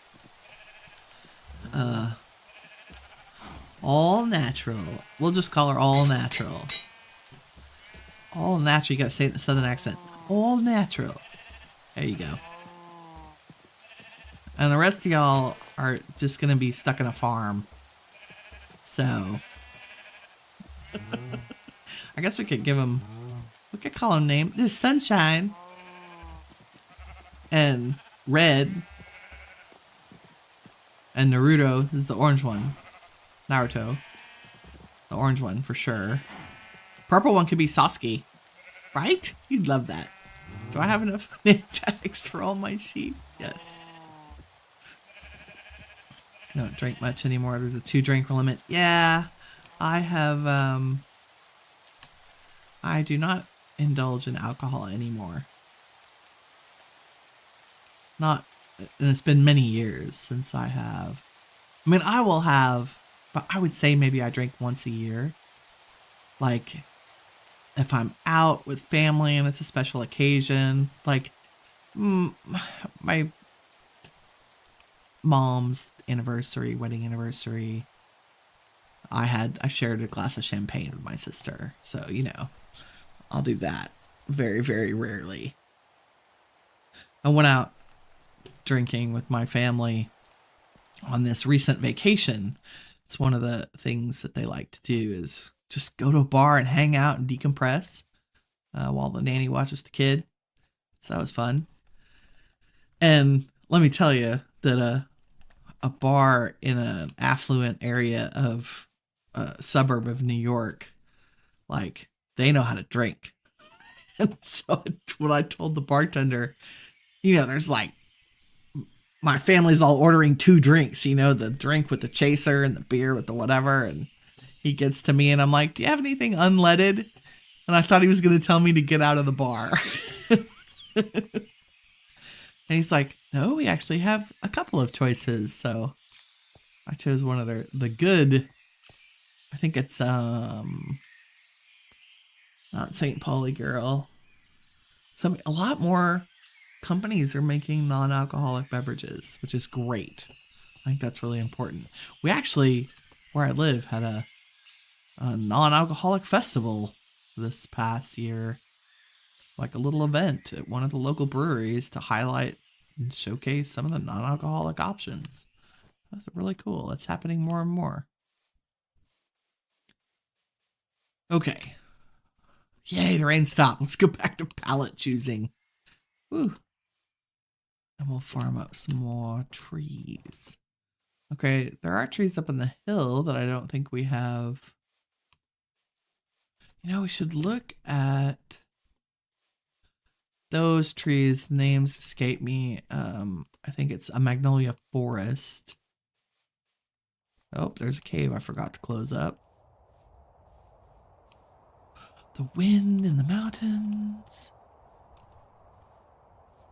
All natural. We'll just call her all natural. All natural. You gotta say it in a southern accent. All natural. There you go. And the rest of y'all are just gonna be stuck in a farm. So I guess we could give them. We could call them names. There's Sunshine and Red, and Naruto is the orange one. Naruto, the orange one for sure. Purple one could be Sasuke, right? You'd love that. Do I have enough name tags for all my sheep? Yes. I don't drink much anymore. There's a 2-drink limit. Yeah, I have. I do not indulge in alcohol anymore. And it's been many years since I have. I mean, I will have, but I would say maybe I drink once a year. Like, if I'm out with family and it's a special occasion, like my mom's wedding anniversary, I shared a glass of champagne with my sister. So, I'll do that very, very rarely. I went out drinking with my family on this recent vacation. It's one of the things that they like to do is just go to a bar and hang out and decompress while the nanny watches the kid. So that was fun. And let me tell you that a bar in an affluent area of a suburb of New York, like, they know how to drink. And so when I told the bartender, there's like, my family's all ordering 2 drinks, the drink with the chaser and the beer with the whatever. And he gets to me and I'm like, do you have anything unleaded? And I thought he was going to tell me to get out of the bar. And he's like, no, we actually have a couple of choices. So I chose one of the good, I think it's, not St. Pauli Girl. A lot more companies are making non-alcoholic beverages, which is great. I think that's really important. We actually, where I live, had a non-alcoholic festival this past year, like a little event at one of the local breweries to highlight and showcase some of the non-alcoholic options. That's really cool. That's happening more and more. Okay. Yay, the rain stopped. Let's go back to palette choosing. Woo. And we'll farm up some more trees. Okay, there are trees up on the hill that I don't think we have. We should look at those trees. Names escape me. I think it's a magnolia forest. Oh, there's a cave I forgot to close up. The wind in the mountains.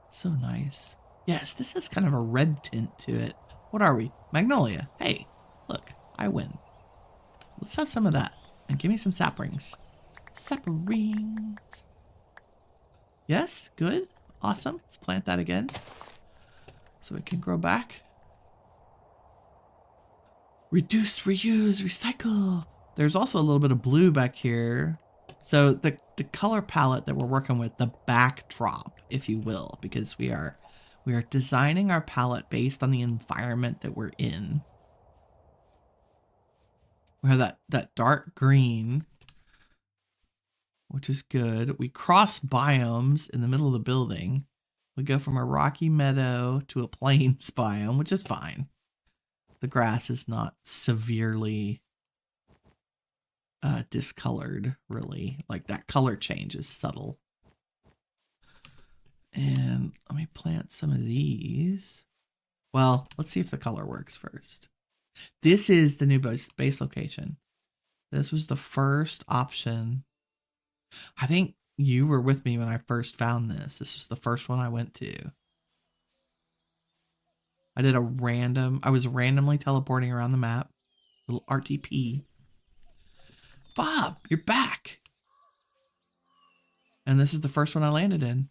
So nice. Yes, this has kind of a red tint to it. What are we? Magnolia. Hey, look, I win. Let's have some of that. And give me some saplings. Saplings. Yes, good. Awesome. Let's plant that again so it can grow back. Reduce, reuse, recycle. There's also a little bit of blue back here. So the color palette that we're working with, the backdrop, if you will, because we are designing our palette based on the environment that we're in. We have that dark green, which is good. We cross biomes in the middle of the building. We go from a rocky meadow to a plains biome, which is fine. The grass is not severely discolored, really. Like that color change is subtle. And let me plant some of these. Well, let's see if the color works first. This is the new base location. This was the first option. I think you were with me when I first found this. This was the first one I went to. I was randomly teleporting around the map. Little RTP. Bob, you're back. And this is the first one I landed in.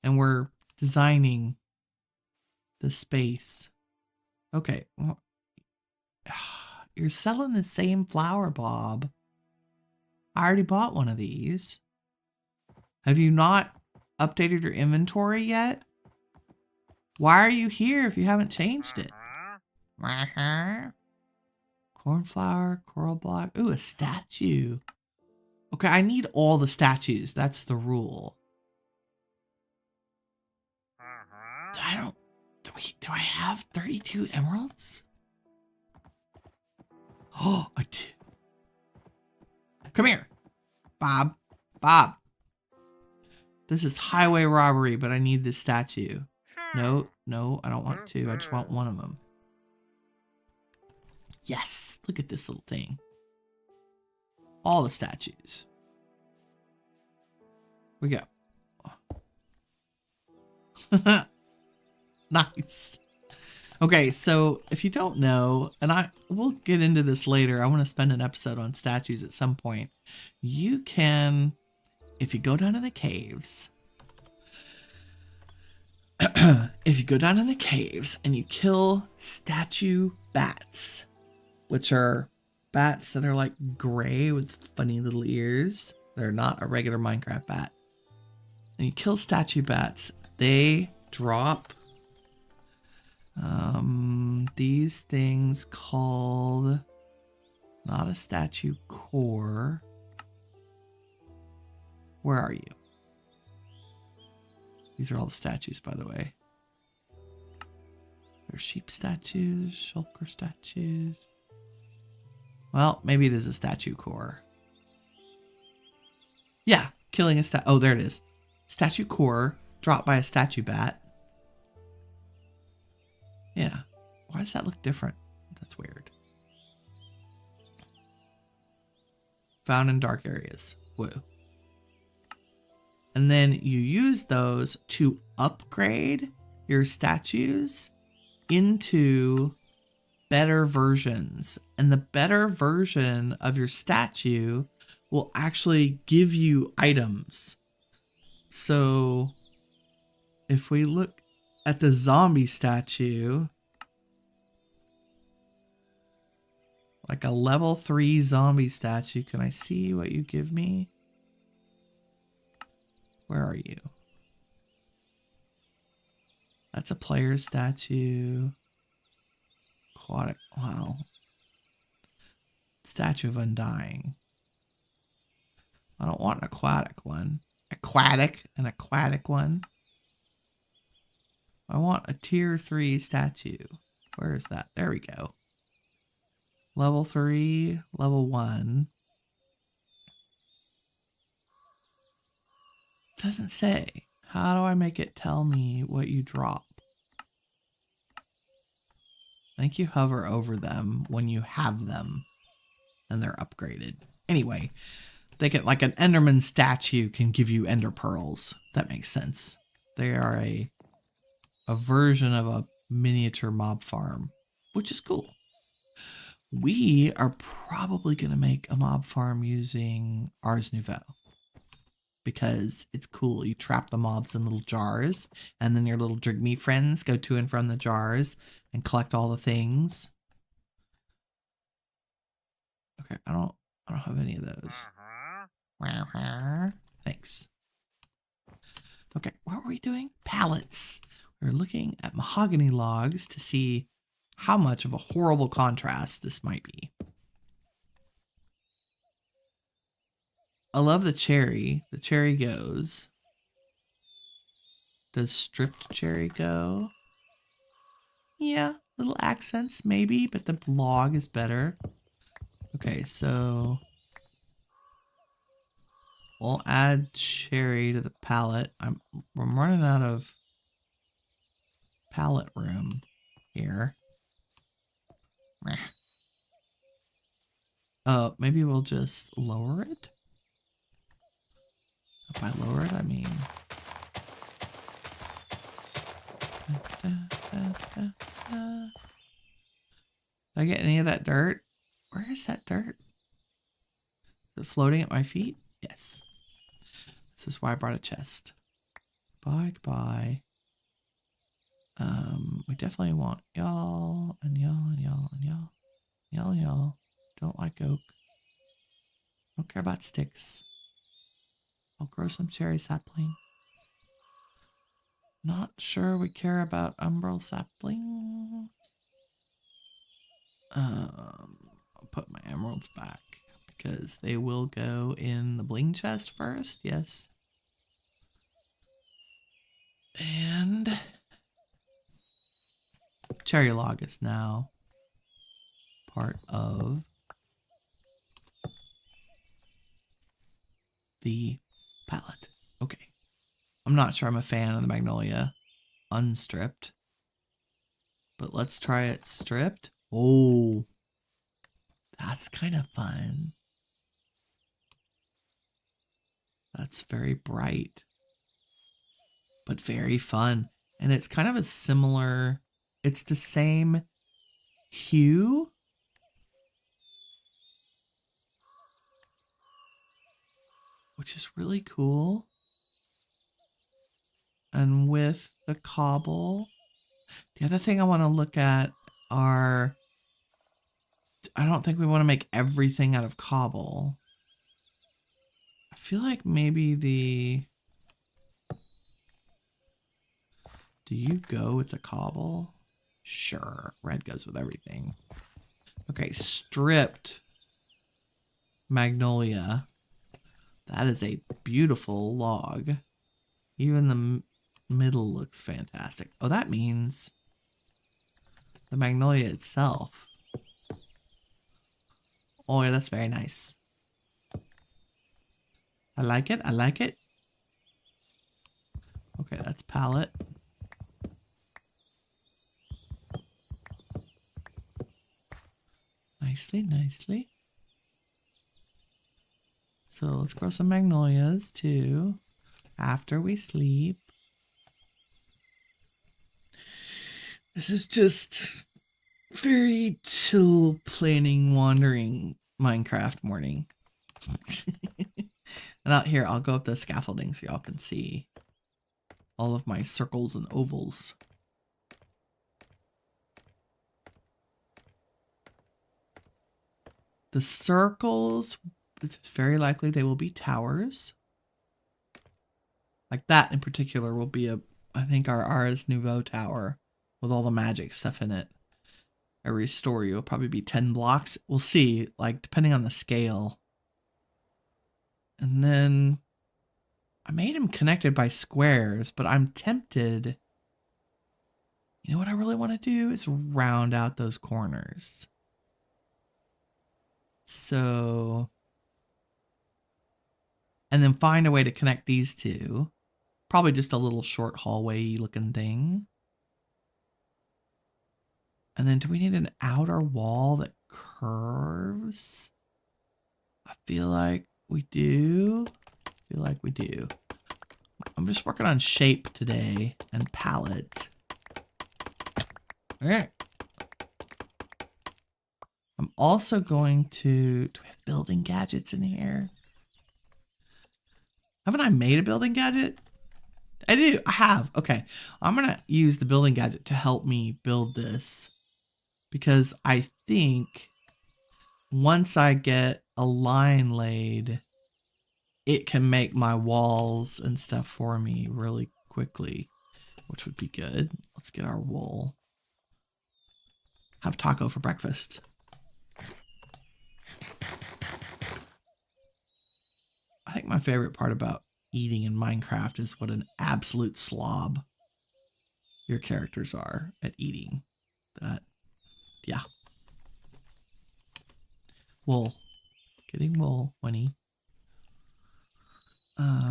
And we're designing the space. Okay. You're selling the same flower, Bob. I already bought one of these. Have you not updated your inventory yet? Why are you here if you haven't changed it? Cornflower, coral block. Ooh, a statue. Okay, I need all the statues. That's the rule. Do I have 32 emeralds? Oh, I do. Come here, Bob. Bob. This is highway robbery, but I need this statue. No, I don't want two. I just want one of them. Yes, look at this little thing. All the statues. We go. Nice. Okay, so if you don't know, and we'll get into this later. I want to spend an episode on statues at some point. You can, if you go down in the caves, if you go down in the caves and you kill statue bats, which are bats that are like gray with funny little ears. They're not a regular Minecraft bat. And you kill statue bats, they drop these things called, not a statue core. Where are you? These are all the statues, by the way. There's sheep statues, shulker statues. Well, maybe it is a statue core. Yeah, killing a oh, there it is. Statue core dropped by a statue bat. Yeah. Why does that look different? That's weird. Found in dark areas. Woo. And then you use those to upgrade your statues into better versions. And the better version of your statue will actually give you items. So if we look at the zombie statue, like a level 3 zombie statue, can I see what you give me? Where are you? That's a player statue. Aquatic. Wow. Statue of Undying. I don't want an aquatic one. An aquatic one. I want a tier 3 statue. Where is that? There we go. Level 3, level 1. Doesn't say. How do I make it tell me what you drop? I think you hover over them when you have them and they're upgraded. Anyway, they get like an Enderman statue can give you Ender Pearls. That makes sense. They are a version of a miniature mob farm, which is cool. We are probably going to make a mob farm using Ars Nouveau. because it's cool. You trap the moths in little jars, and then your little Drigme friends go to and from the jars and collect all the things. Okay, I don't have any of those. Thanks. Okay, what were we doing? Pallets. We're looking at mahogany logs to see how much of a horrible contrast this might be. I love the cherry. The cherry goes. Does stripped cherry go? Yeah, little accents maybe, but the log is better. Okay, so we'll add cherry to the palette. I'm running out of palette room here. Maybe we'll just lower it. If I lower it, I mean. Did I get any of that dirt? Where is that dirt? Is it floating at my feet? Yes. This is why I brought a chest. Goodbye. We definitely want y'all and y'all and y'all and y'all. Y'all and y'all. Don't like oak. Don't care about sticks. I'll grow some cherry saplings. Not sure we care about umbral saplings. I'll put my emeralds back because they will go in the bling chest first. Yes. And cherry log is now part of the palette. Okay. I'm not sure I'm a fan of the magnolia unstripped, but let's try it stripped. Oh, that's kind of fun. That's very bright, but very fun. And it's kind of a similar, it's the same hue. Which is really cool. And with the cobble, the other thing I want to look at are, I don't think we want to make everything out of cobble. I feel like maybe do you go with the cobble? Sure, red goes with everything. Okay, stripped magnolia. That is a beautiful log. Even the middle looks fantastic. Oh, that means the magnolia itself. Oh, yeah, that's very nice. I like it. I like it. Okay, that's palette. Nicely, nicely. So let's grow some magnolias too after we sleep. This is just very chill, planning, wandering Minecraft morning. And out here, I'll go up the scaffolding so y'all can see all of my circles and ovals. The circles, it's very likely they will be towers. Like that in particular will be I think our Ars Nouveau tower with all the magic stuff in it. Every story will probably be 10 blocks. We'll see, like depending on the scale. And then I made them connected by squares, but I'm tempted. You know what I really want to do is round out those corners. So, and then find a way to connect these two. Probably just a little short hallway looking thing. And then do we need an outer wall that curves? I feel like we do. I'm just working on shape today and palette. All right. I'm also going to, do we have building gadgets in here? Haven't I made a building gadget? I do. I have. Okay. I'm going to use the building gadget to help me build this. Because I think once I get a line laid, it can make my walls and stuff for me really quickly, which would be good. Let's get our wool. Have taco for breakfast. I think my favorite part about eating in Minecraft is what an absolute slob your characters are at eating. That, yeah. Wool. Getting wool, Winnie.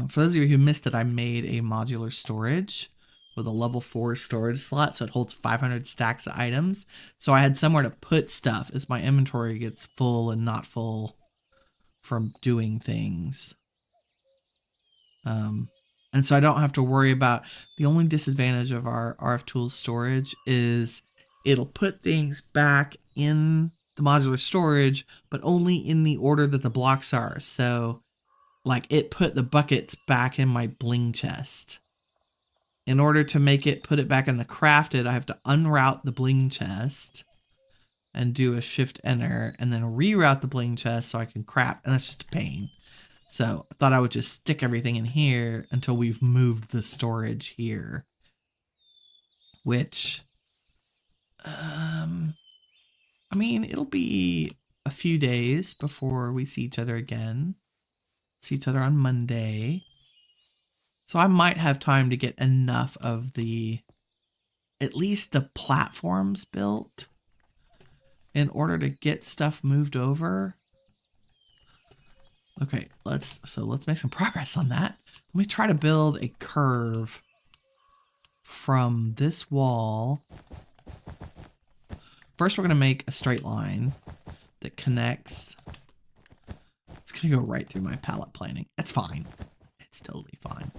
For those of you who missed it, I made a modular storage with a level 4 storage slot, so it holds 500 stacks of items. So I had somewhere to put stuff as my inventory gets full and not full from doing things. And so I don't have to worry about, the only disadvantage of our RF Tools storage is it'll put things back in the modular storage, but only in the order that the blocks are. So like it put the buckets back in my bling chest. In order to make it put it back in the crafted, I have to unroute the bling chest and do a shift enter and then reroute the bling chest so I can craft, and that's just a pain. So I thought I would just stick everything in here until we've moved the storage here. Which, I mean, it'll be a few days before we see each other again. See each other on Monday. So I might have time to get enough of at least the platforms built in order to get stuff moved over. Okay, let's make some progress on that. Let me try to build a curve from this wall. First, we're going to make a straight line that connects. It's going to go right through my pallet planning. That's fine. It's totally fine.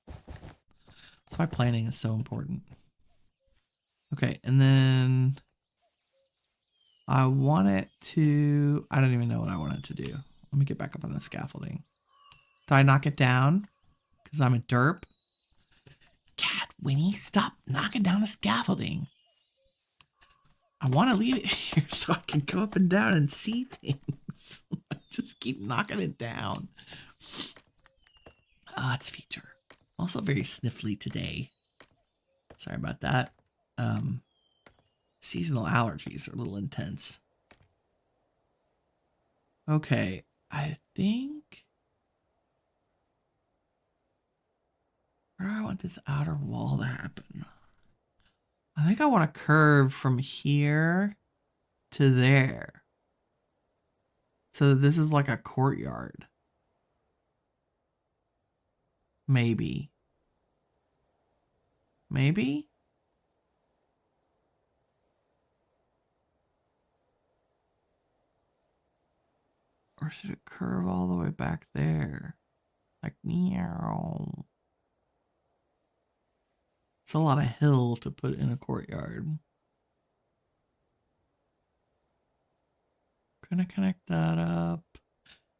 That's why planning is so important. Okay, and then I want it to, I don't even know what I want it to do. Let me get back up on the scaffolding. Did I knock it down? Because I'm a derp. God, Winnie, stop knocking down the scaffolding. I want to leave it here so I can go up and down and see things. Just keep knocking it down. Ah, it's feature. Also very sniffly today. Sorry about that. Seasonal allergies are a little intense. Okay, I think where do I want this outer wall to happen? I think I want to curve from here to there. So this is like a courtyard. Maybe. Maybe? Or should it curve all the way back there? Like, meow. It's a lot of hill to put in a courtyard. Gonna connect that up.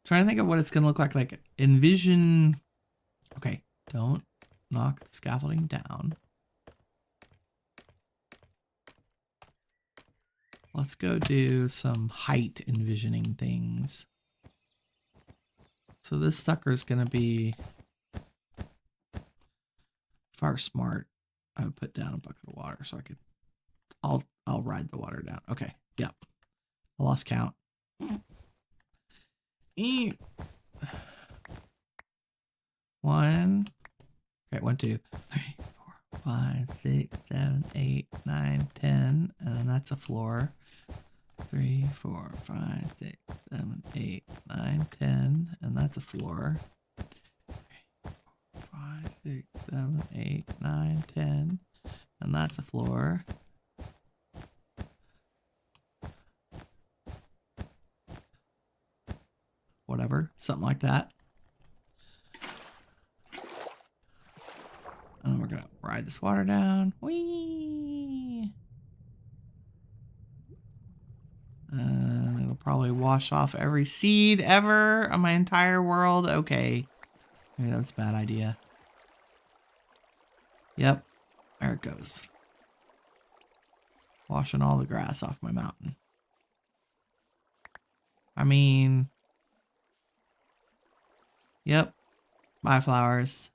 Trying to think of what it's gonna look like. Like, envision. Okay, don't knock the scaffolding down. Let's go do some height envisioning things. So this sucker's gonna be, if I were smart, I would put down a bucket of water so I could, I'll ride the water down. Okay, yep. I lost count. One. Okay, 1, 2, 3, 4, 5, 6, 7, 8, 9, 10. And then that's a floor. 3, 4, 5, 6, 7, 8, 9, 10. And that's a floor. 3, 4, 5, 6, 7, 8, 9, 10. And that's a floor. Whatever, something like that. And then we're gonna ride this water down. Whee! It'll probably wash off every seed ever on my entire world. Okay. Maybe that was a bad idea. Yep. There it goes. Washing all the grass off my mountain. I mean... Yep. Bye, flowers.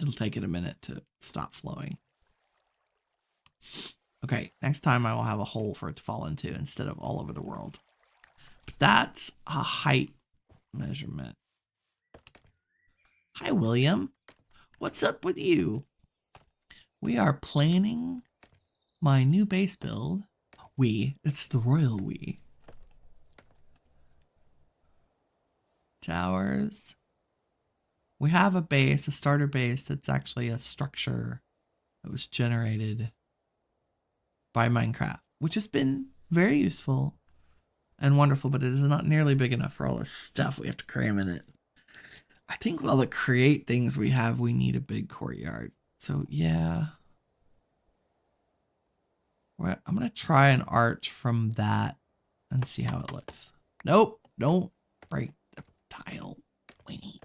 It'll take it a minute to stop flowing. Okay, next time I will have a hole for it to fall into instead of all over the world. But that's a height measurement. Hi, William. What's up with you? We are planning my new base build. It's the royal we. Towers. We have a base, a starter base that's actually a structure that was generated by Minecraft, which has been very useful and wonderful, but it is not nearly big enough for all the stuff we have to cram in it. I think with all the create things we have, we need a big courtyard. So yeah. I'm going to try an arch from that and see how it looks. Nope, don't break the tile. Wait.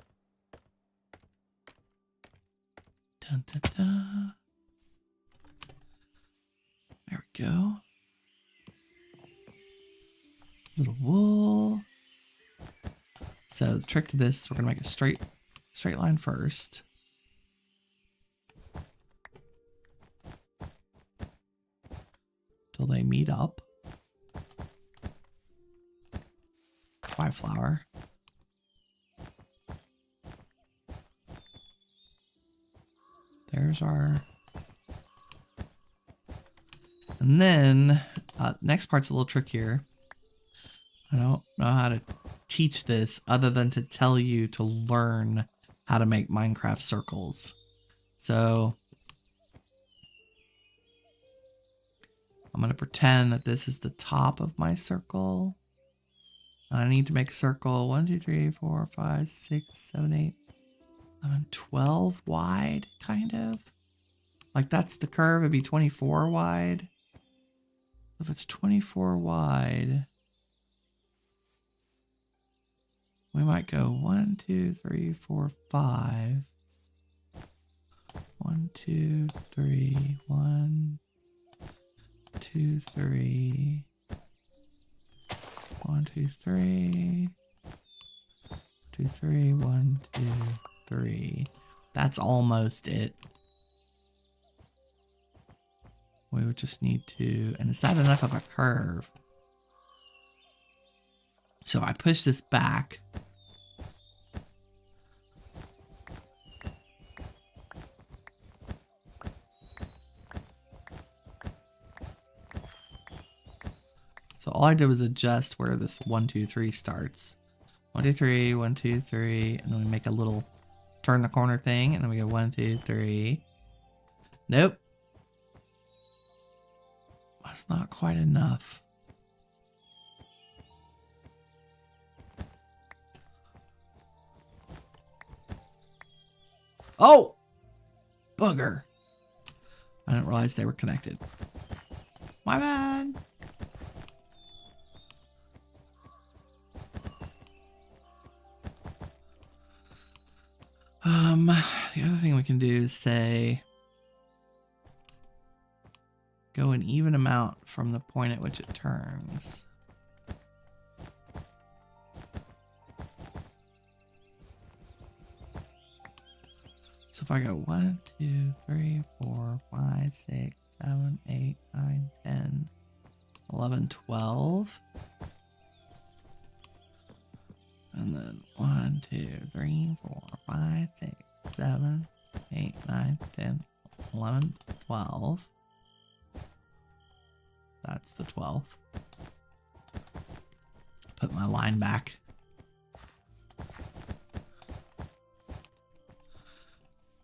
Dun, dun, dun. There we go. Little wool. So the trick to this, we're gonna make a straight line first. Till they meet up. Bye, flower. There's our... And then, next part's a little trickier. I don't know how to teach this other than to tell you to learn how to make Minecraft circles. So, I'm going to pretend that this is the top of my circle. And I need to make a circle 1, 2, 3, 4, 5, 6, 7, 8, 11, 12 wide, kind of. Like that's the curve, it'd be 24 wide. If it's 24 wide, we might go 1, 2, 3, 4, 5. 1, 2, 3, 1, 2, 3. 1, 2, 3. 2, 3, 1, 2, 3. That's almost it. We would just need to, and is that enough of a curve? So I push this back. So all I did was adjust where this 1, 2, 3 starts. 1, 2, 3, 1, 2, 3, and then we make a little turn the corner thing, and then we go 1, 2, 3. Nope. That's not quite enough. Oh! Bugger. I didn't realize they were connected. My bad. The other thing we can do is say go an even amount from the point at which it turns. So if I go 1, 2, 3, 4, 5, 6, 7, 8, 9, 10, 11, 12. And then 1, 2, 3, 4, 5, 6, 7, 8, 9, 10, 11, 12. That's the 12th. Put my line back.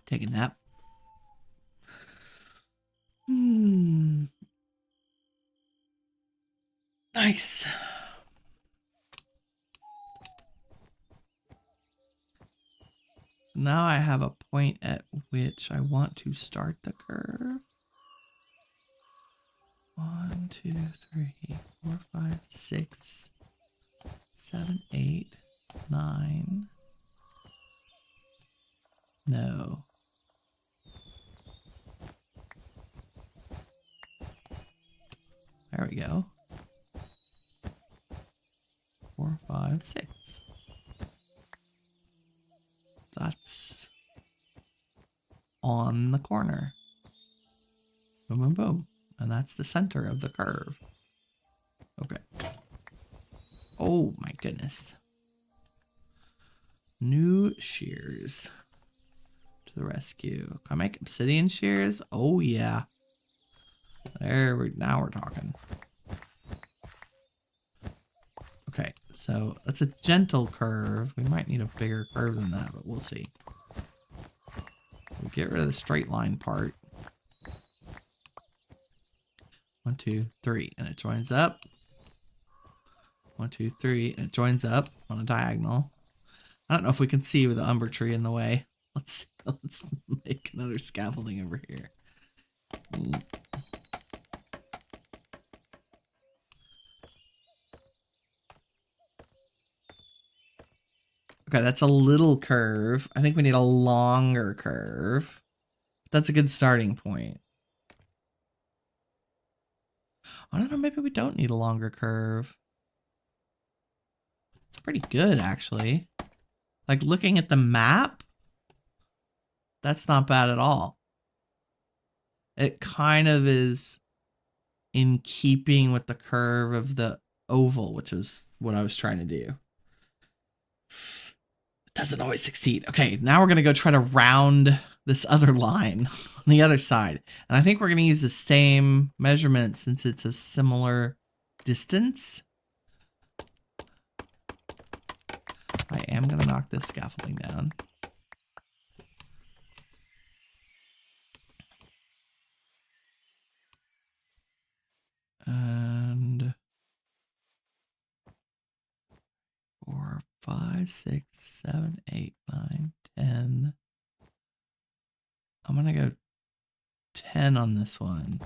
Take a nap. Nice. Now I have a point at which I want to start the curve. 1, 2, 3. 6, 7, 8, 9. No. There we go. 4, 5, 6. That's on the corner. Boom, boom, boom. And that's the center of the curve. Okay. Oh my goodness. New shears to the rescue. Can I make obsidian shears? Oh yeah. Now we're talking. Okay, so that's a gentle curve. We might need a bigger curve than that, but we'll see. We'll get rid of the straight line part. 1, 2, 3, and it joins up. 1, 2, 3, and it joins up on a diagonal. I don't know if we can see with the umber tree in the way. Let's make another scaffolding over here. Okay, that's a little curve. I think we need a longer curve. That's a good starting point. I don't know, maybe we don't need a longer curve. It's pretty good, actually. Like, looking at the map, that's not bad at all. It kind of is in keeping with the curve of the oval, which is what I was trying to do. It doesn't always succeed. Okay, now we're going to go try to round this other line on the other side. And I think we're going to use the same measurement since it's a similar distance. I am going to knock this scaffolding down. And 4, 5, 6, 7, 8, 9, 10. I'm going to go 10 on this one.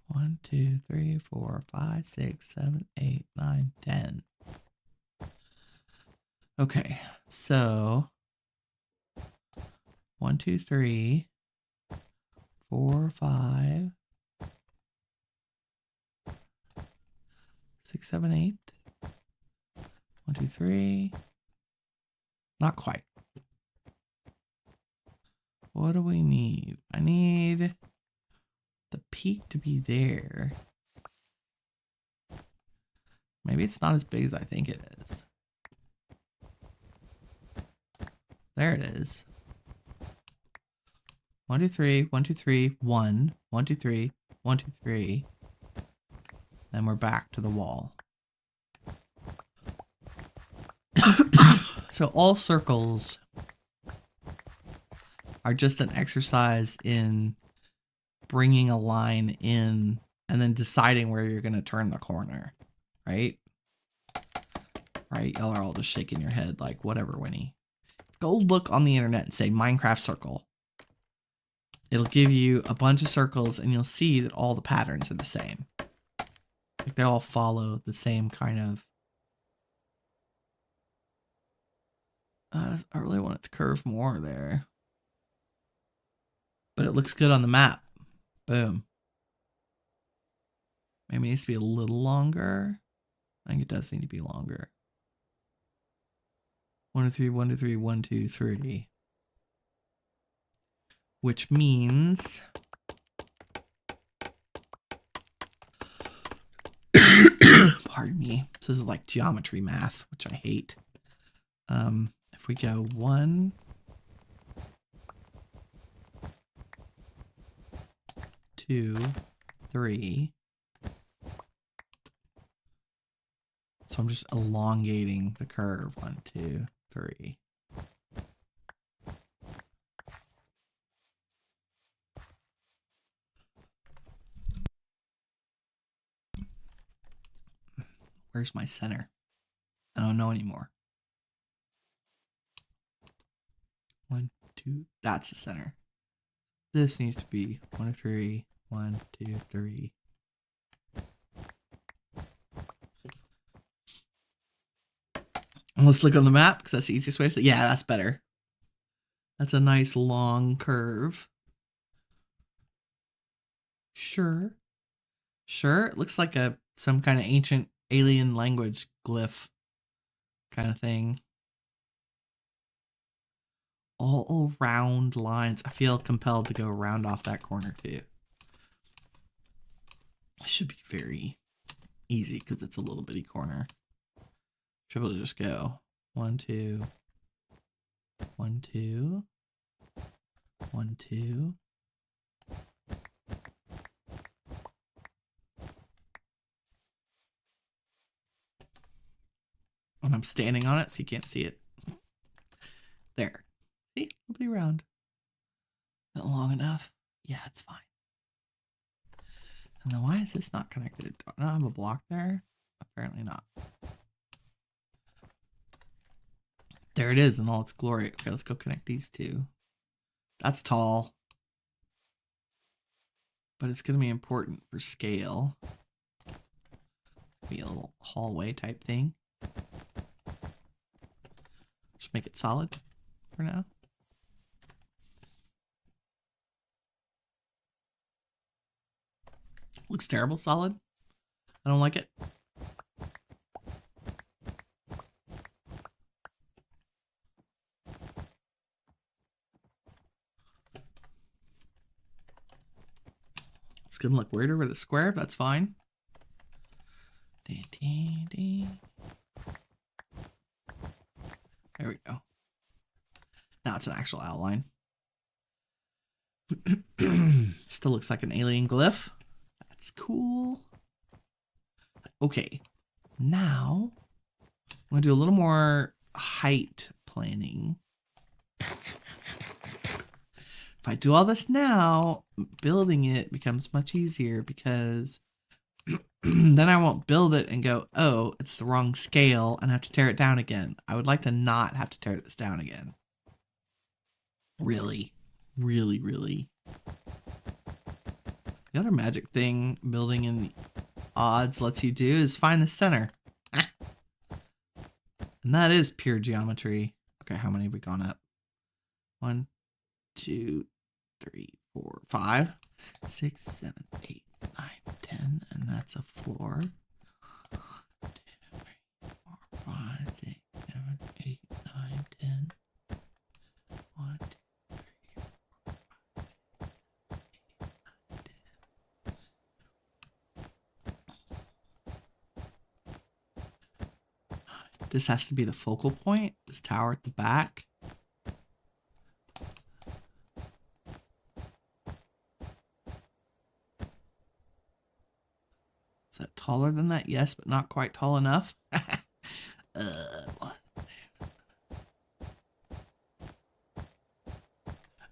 1, 2, 3, 4, 5, 6, 7, 8, 9, 10. Okay, so 1, 2, 3, 4, 5, 6, 7, 8. 1, 2, 3. Not quite. What do we need? I need the peak to be there. Maybe it's not as big as I think it is. There it is. 1, 2, 3, 1, 2, 3, 1, 1, 2, 3, 1, 2, 3. Then we're back to the wall. So all circles are just an exercise in bringing a line in and then deciding where you're going to turn the corner, right? Right? Y'all are all just shaking your head like, whatever, Winnie. Go look on the internet and say Minecraft circle. It'll give you a bunch of circles and you'll see that all the patterns are the same. Like they all follow the same kind of... I really want it to curve more there. But it looks good on the map. Boom. Maybe it needs to be a little longer. I think it does need to be longer. 1, 2, 3, 1, 2, 3, 1, 2, 3. Which means... Pardon me. This is like geometry math, which I hate. If we go 1, 2, 3. So I'm just elongating the curve. 1, 2, 3. Where's my center? I don't know anymore. 1, 2. That's the center. This needs to be 1, 2, 3. 1, 2, 3. Let's look on the map because that's the easiest way to. Yeah, that's better. That's a nice long curve. Sure. Sure. It looks like some kind of ancient alien language glyph kind of thing. All around lines. I feel compelled to go round off that corner too. It should be very easy because it's a little bitty corner. Should be able to just go 1, 2, 1, 2, 1, 2. And I'm standing on it so you can't see it. There. See? It'll be round. Not long enough. Yeah, it's fine. And then why is this not connected? Do I not have a block there? Apparently not. There it is in all its glory. Okay, let's go connect these two. That's tall. But it's going to be important for scale. Be a little hallway type thing. Just make it solid for now. Looks terrible solid. I don't like it. It's gonna look weirder with a square. That's fine. There we go. Now it's an actual outline. Still looks like an alien glyph. That's cool. Okay, now I'm gonna do a little more height planning. If I do all this now, building it becomes much easier because then I won't build it and go, oh, it's the wrong scale and have to tear it down again. I would like to not have to tear this down again. Really, really, really. The other magic thing building in odds lets you do is find the center. And that is pure geometry. Okay, how many have we gone up? 1, 2, 3, 4, 5, 6, 7, 8, 9, 10, and that's a floor. 1, 2, 3, 4, 5, 6, 7, 8, 9, 10. 1, 2, 3, 4, 5, 6, 7, 8, 9, 10. This has to be the focal point, this tower at the back. Is that taller than that? Yes, but not quite tall enough. And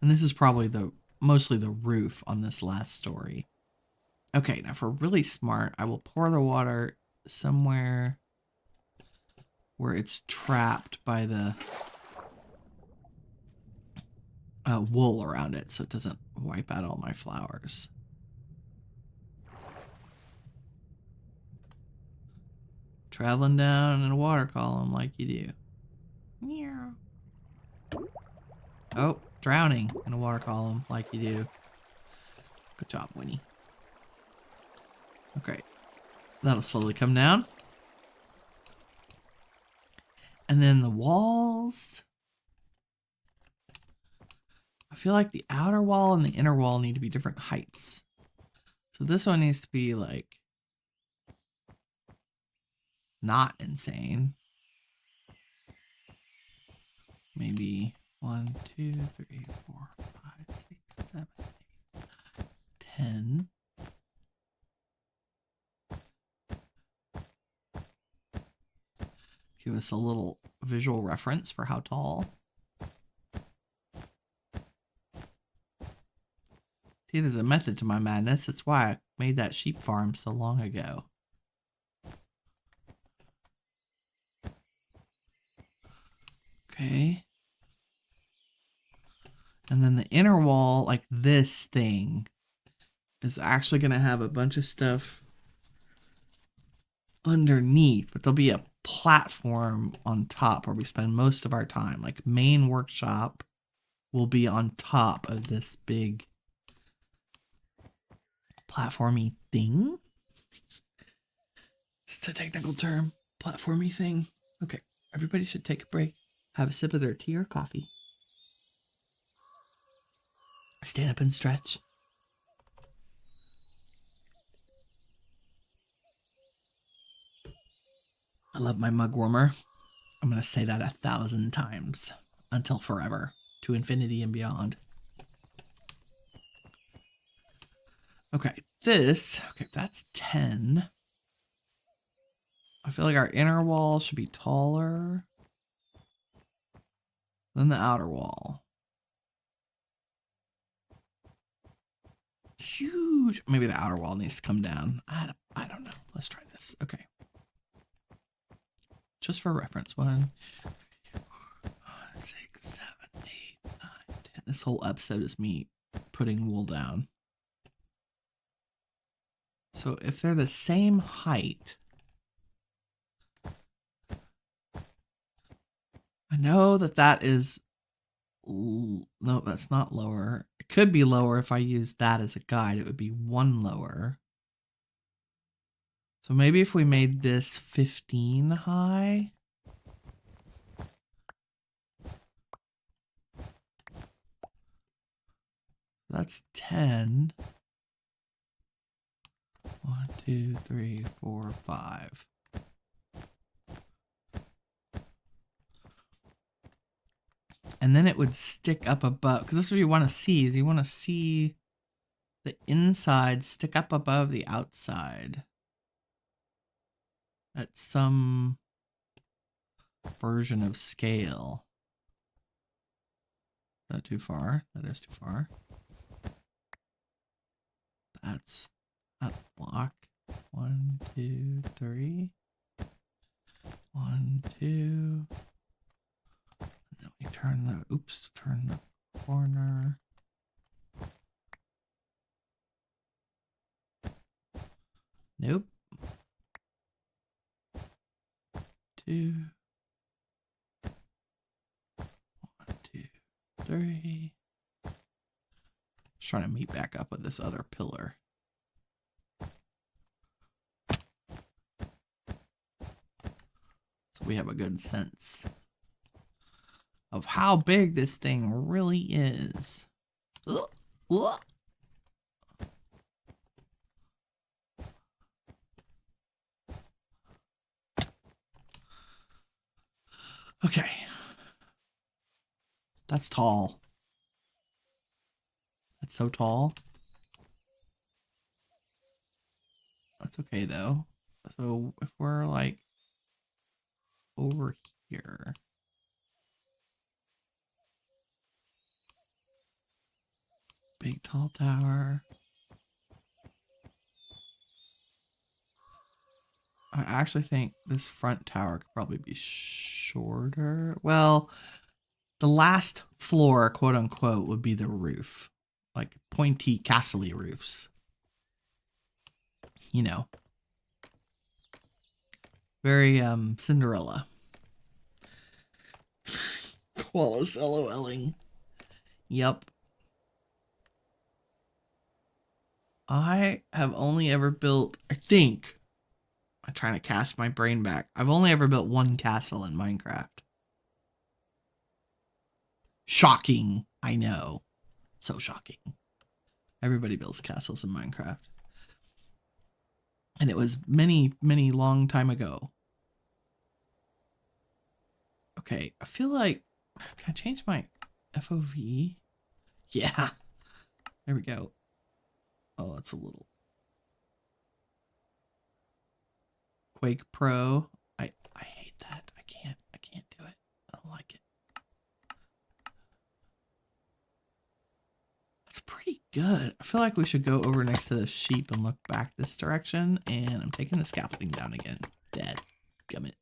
this is probably mostly the roof on this last story. Okay, now if we're really smart, I will pour the water somewhere where it's trapped by the wool around it so it doesn't wipe out all my flowers. Traveling down in a water column like you do. Meow. Oh, drowning in a water column like you do. Good job, Winnie. Okay. That'll slowly come down. And then the walls. I feel like the outer wall and the inner wall need to be different heights. So this one needs to be like not insane. Maybe 1, 2, 3, 4, 5, 6, 7, 8, 10. Give us a little visual reference for how tall. See, there's a method to my madness. That's why I made that sheep farm so long ago. Okay. And then the inner wall, like this thing, is actually going to have a bunch of stuff underneath, but there'll be a platform on top where we spend most of our time. Like main workshop will be on top of this big platformy thing. It's a technical term. Platformy thing. Okay. Everybody should take a break. Have a sip of their tea or coffee. Stand up and stretch. I love my mug warmer. I'm going to say that 1,000 times until forever, to infinity and beyond. Okay, that's 10. I feel like our inner wall should be taller than the outer wall. Huge. Maybe the outer wall needs to come down. I don't know. Let's try this. Okay. Just for reference. 1, 6, 7, 8, 9, 10. This whole episode is me putting wool down. So if they're the same height, I know that is, no, that's not lower. It could be lower if I use that as a guide. It would be 1 lower. So maybe if we made this 15 high. That's 10. 1, 2, 3, 4, 5. And then it would stick up above, because this is what you want to see, is you want to see the inside stick up above the outside at some version of scale. Is that too far? That is too far. That's that block. 1, 2, 3. 1, 2. And then we turn the corner. Nope. 2. 1, 2, 3. Just trying to meet back up with this other pillar. So we have a good sense of how big this thing really is. Ugh. Ugh. Okay. That's tall. That's so tall. That's okay though. So if we're like over here. Big tall tower. I actually think this front tower could probably be shorter. Well, the last floor, quote unquote, would be the roof. Like pointy castle-y roofs. You know. Very Cinderella. Koala's LOLing. Yep. I have only ever built, I think, I'm trying to cast my brain back. I've only ever built 1 castle in Minecraft. Shocking, I know. So shocking. Everybody builds castles in Minecraft. And it was many, many long time ago. Okay, I feel like, can I change my FOV? Yeah. There we go. Oh, that's a little. Quake Pro. I hate that. I can't do it. I don't like it. That's pretty good. I feel like we should go over next to the sheep and look back this direction. And I'm taking the scaffolding down again. Dead. Gummit.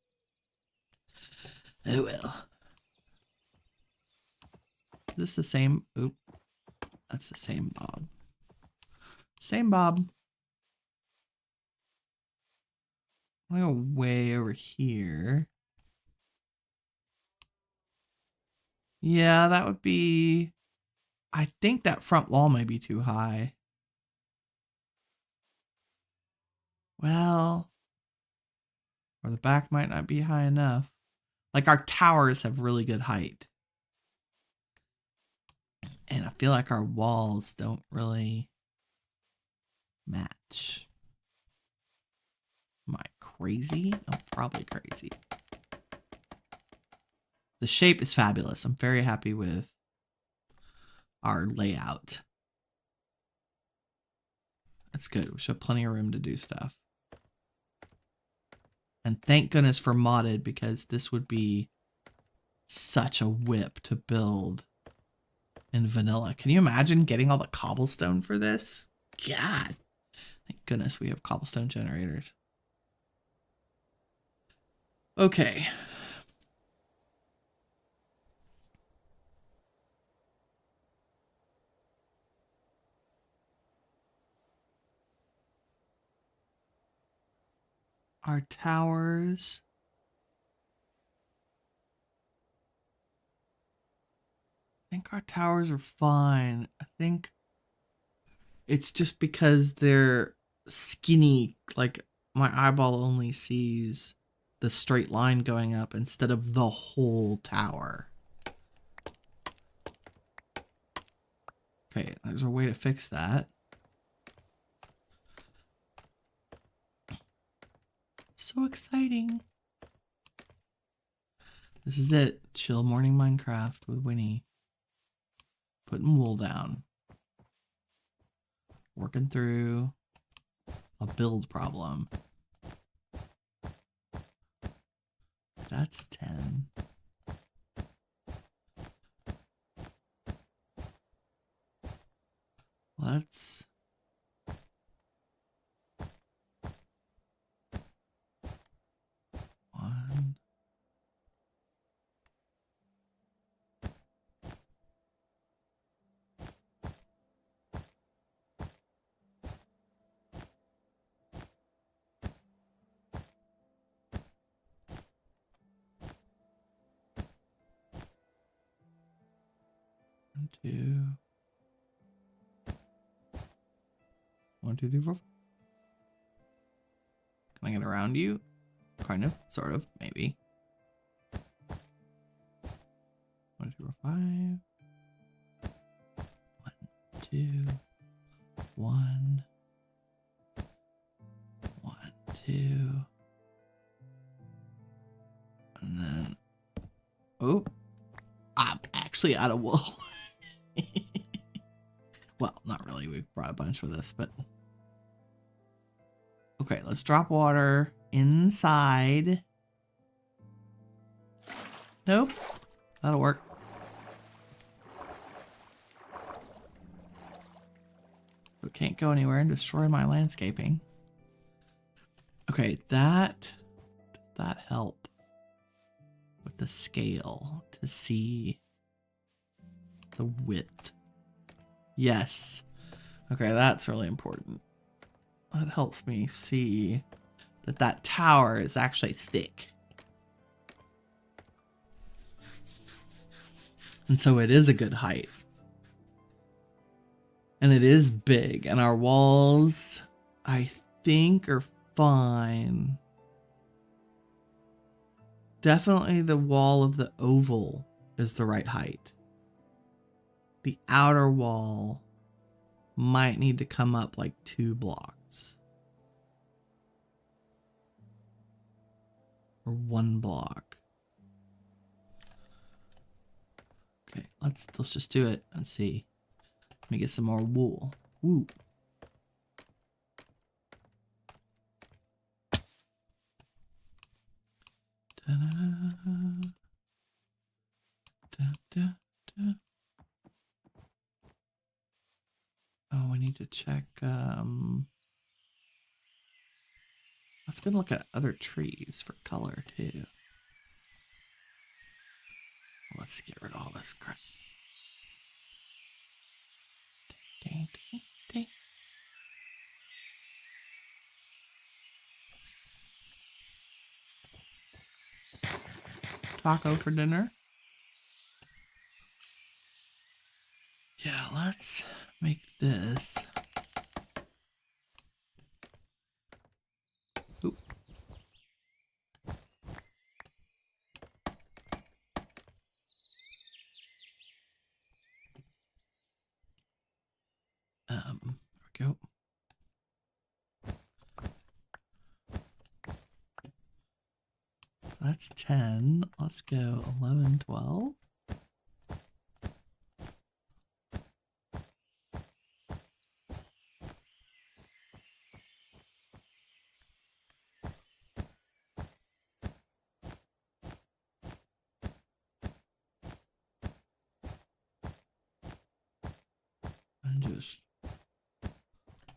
Oh well. Is this the same? Oop. That's the same Bob. Same Bob. I'm gonna go way over here. Yeah, that would be... I think that front wall may be too high. Well, or the back might not be high enough. Like our towers have really good height. And I feel like our walls don't really match. Am I crazy? I'm probably crazy. The shape is fabulous. I'm very happy with our layout. That's good. We should have plenty of room to do stuff. And thank goodness for modded, because this would be such a whip to build in vanilla. Can you imagine getting all the cobblestone for this? God. Thank goodness we have cobblestone generators. Okay. Our towers. I think our towers are fine. I think it's just because they're skinny. Like my eyeball only sees the straight line going up instead of the whole tower. Okay, there's a way to fix that. So exciting. This is it. Chill morning Minecraft with Winnie. Putting wool down. Working through a build problem. That's 10. Let's... One. Two. 1, 2, 3, 4. Can I get around you? Kind of, sort of, maybe. 1, 2, 4, 5. 1, 2. 1. 1, 2. And then, oh, I'm actually out of wool. Well, not really. We brought a bunch for this, but okay, let's drop water inside. Nope, that'll work. It can't go anywhere and destroy my landscaping. Okay, that help with the scale to see the width. Yes. Okay, that's really important. That helps me see that that tower is actually thick. And so it is a good height. And it is big. And our walls, I think, are fine. Definitely the wall of the oval is the right height. The outer wall might need to come up like 2 blocks. Or 1 block. Okay, let's just do it and see. Let me get some more wool. Woo. Da-da-da. Da-da-da. Oh, we need to check. Let's go look at other trees for color too. Let's get rid of all this crap. Ding, ding, ding. taco for dinner. Yeah, let's make this. Oop. There we go. That's 10. Let's go 11, 12. And let's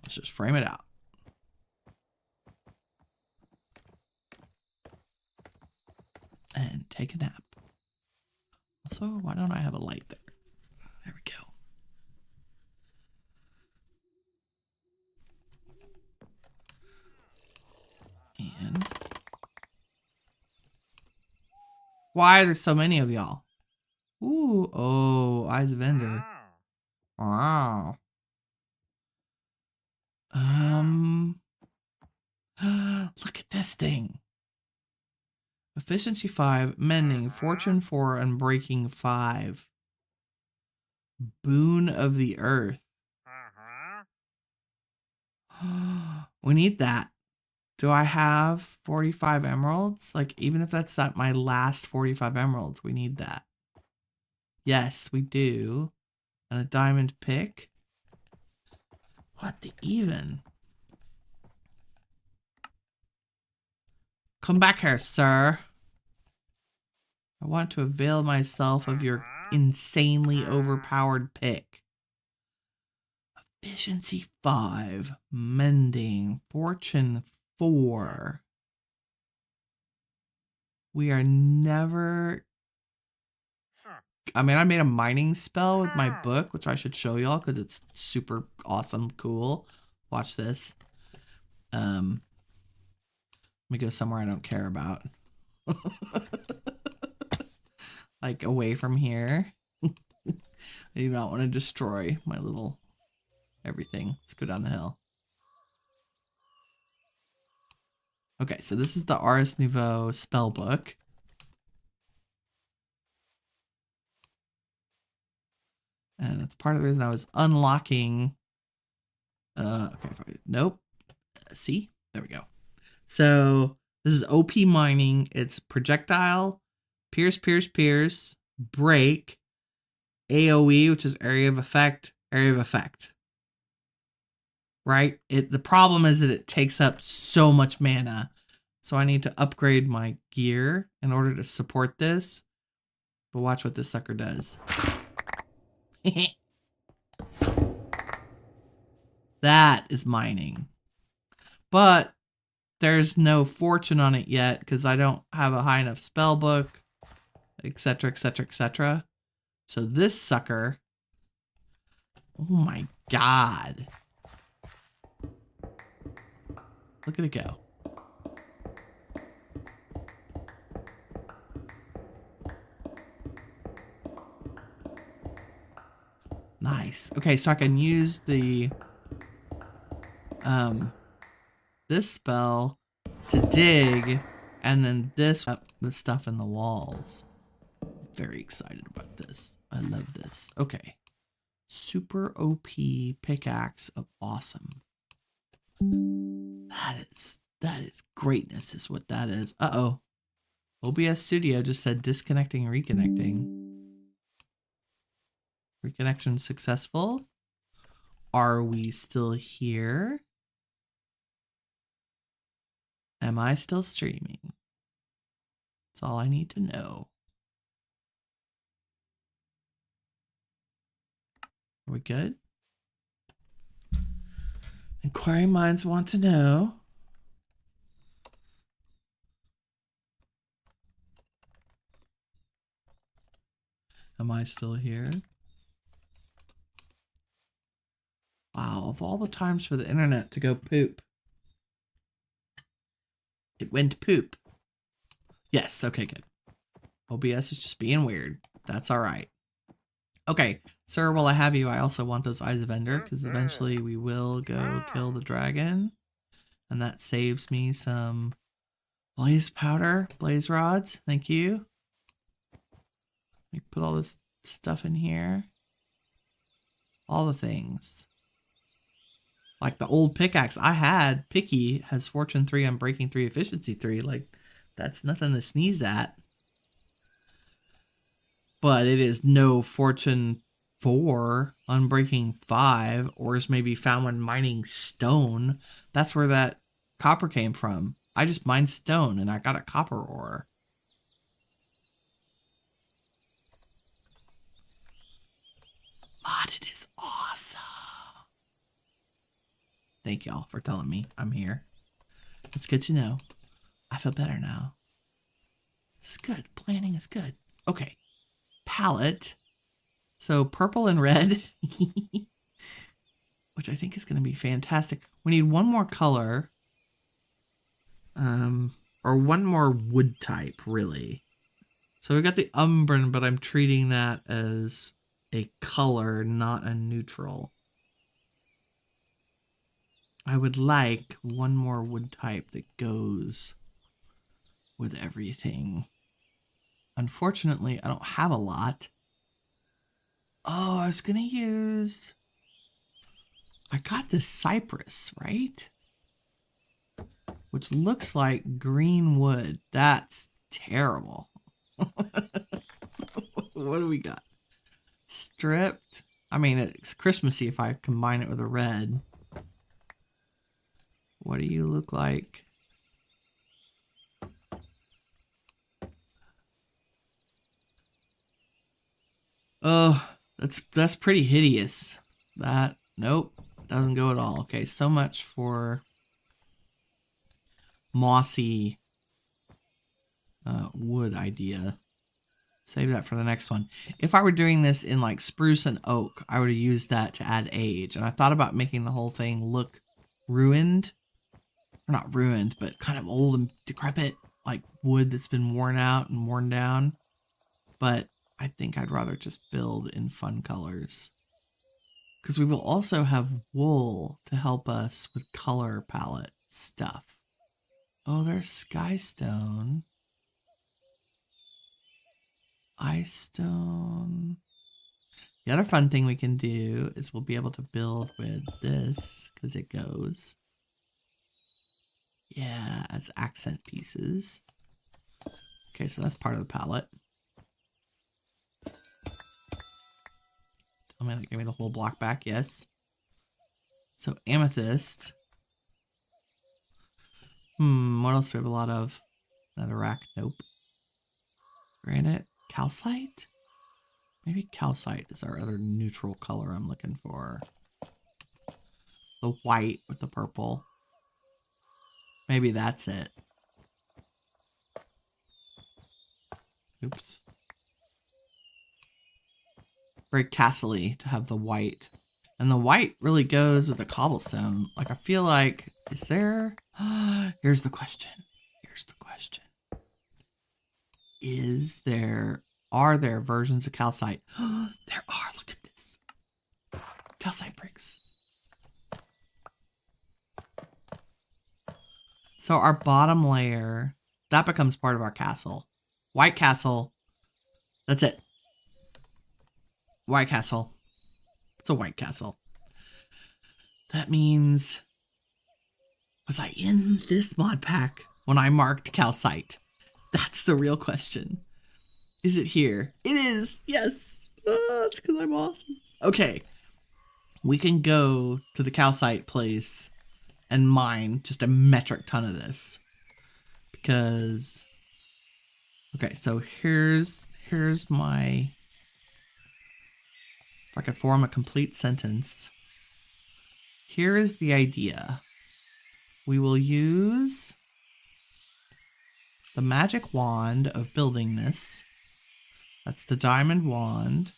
just frame it out. And take a nap. Also, why don't I have a light there? There we go. And why are there so many of y'all? Ooh, oh, Eyes of Ender. Wow. Look at this thing. Efficiency 5, Mending, Fortune 4, and Breaking 5. Boon of the Earth. We need that. Do I have 45 emeralds? Like, even if that's at my last 45 emeralds, we need that. Yes, we do. And a diamond pick. What the even? Come back here, sir. I want to avail myself of your insanely overpowered pick. Efficiency 5, Mending, Fortune 4. We are never... I mean, I made a mining spell with my book, which I should show y'all because it's super awesome, cool. Watch this. Let me go somewhere I don't care about. Like away from here. I do not want to destroy my little everything. Let's go down the hill. Okay, so this is the Ars Nouveau spell book. And that's part of the reason I was unlocking. Okay, nope. See? There we go. So this is OP mining. It's projectile, pierce, pierce, pierce, break, AoE, which is area of effect, Right? The problem is that it takes up so much mana. So I need to upgrade my gear in order to support this. But watch what this sucker does. That is mining. But there's no fortune on it yet because I don't have a high enough spell book, etc., etc., etc. So this sucker, oh my god. Look at it go. Nice. Okay, so I can use the this spell to dig, and then this up the stuff in the walls. Very excited about this. I love this. Okay. Super OP pickaxe of awesome. That is greatness is what that is. Uh-oh. OBS Studio just said disconnecting, reconnecting. Reconnection successful. Are we still here? Am I still streaming? That's all I need to know. Are we good? Inquiring minds want to know. Am I still here? Wow, of all the times for the internet to go poop. It went poop. Yes, okay, good. OBS is just being weird. That's all right. Okay, sir, while I have you, I also want those Eyes of Ender, because eventually we will go kill the dragon. And that saves me some blaze powder, blaze rods. Thank you. Let me put all this stuff in here. All the things. Like the old pickaxe I had, Picky, has Fortune 3 on Breaking 3, Efficiency 3. Like, that's nothing to sneeze at. But it is no Fortune 4 on Breaking 5, or is maybe found when mining stone. That's where that copper came from. I just mined stone and I got a copper ore. Modded is awesome. Thank y'all for telling me I'm here. It's good to know. I feel better now. This is good. Planning is good. Okay. Palette. So purple and red, which I think is going to be fantastic. We need one more color, or one more wood type, really. So we got the umbran, but I'm treating that as a color, not a neutral. I would like one more wood type that goes with everything. Unfortunately, I don't have a lot. Oh, I was going to use... I got this cypress, right? Which looks like green wood. That's terrible. What do we got? Stripped. I mean, it's Christmassy if I combine it with a red. What do you look like? Oh, that's pretty hideous. That, nope, doesn't go at all. Okay, so much for mossy wood idea. Save that for the next one. If I were doing this in like spruce and oak, I would have used that to add age. And I thought about making the whole thing look ruined. Or not ruined, but kind of old and decrepit, like wood that's been worn out and worn down. But I think I'd rather just build in fun colors. Because we will also have wool to help us with color palette stuff. Oh, there's skystone. Ice stone. The other fun thing we can do is we'll be able to build with this because it goes. Yeah, as accent pieces. Okay, so that's part of the palette. Tell me that gave me the whole block back, yes. So amethyst. What else do we have a lot of? Another rack, nope. Granite, calcite? Maybe calcite is our other neutral color I'm looking for. The white with the purple. Maybe that's it. Oops. Very castle-y to have the white. And the white really goes with the cobblestone. Like, I feel like, is there... Here's the question. Here's the question. Are there versions of calcite? There are, look at this. Calcite bricks. So our bottom layer, that becomes part of our castle. White castle. That's it. White castle. It's a white castle. That means, was I in this mod pack when I marked calcite? That's the real question. Is it here? It is. Yes. It's because I'm awesome. Okay. We can go to the calcite place and mine just a metric ton of this. Because, okay, so here's my, if I could form a complete sentence. Here is the idea. We will use the magic wand of building this. That's the diamond wand.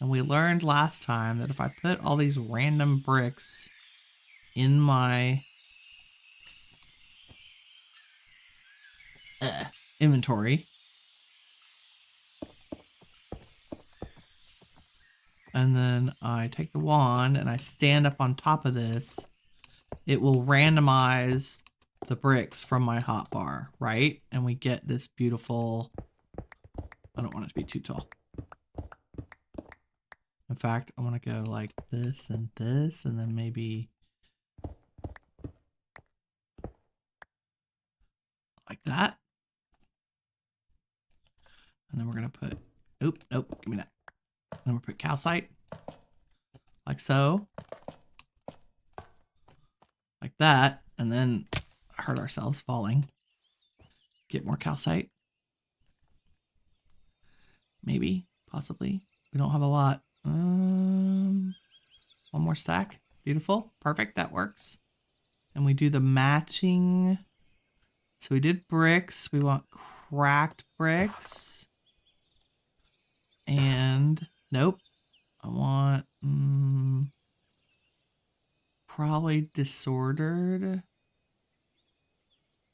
And we learned last time that if I put all these random bricks in my inventory, and then I take the wand and I stand up on top of this, it will randomize the bricks from my hotbar, right? And we get this beautiful, I don't want it to be too tall. In fact, I want to go like this, and then maybe like that. And then we're going to put, nope, give me that. And then we'll put calcite, like so. Like that. And then hurt ourselves falling. Get more calcite. Maybe, possibly. We don't have a lot. One more stack. Beautiful. Perfect. That works. And we do the matching. So we did bricks. We want cracked bricks. And nope. I want probably disordered.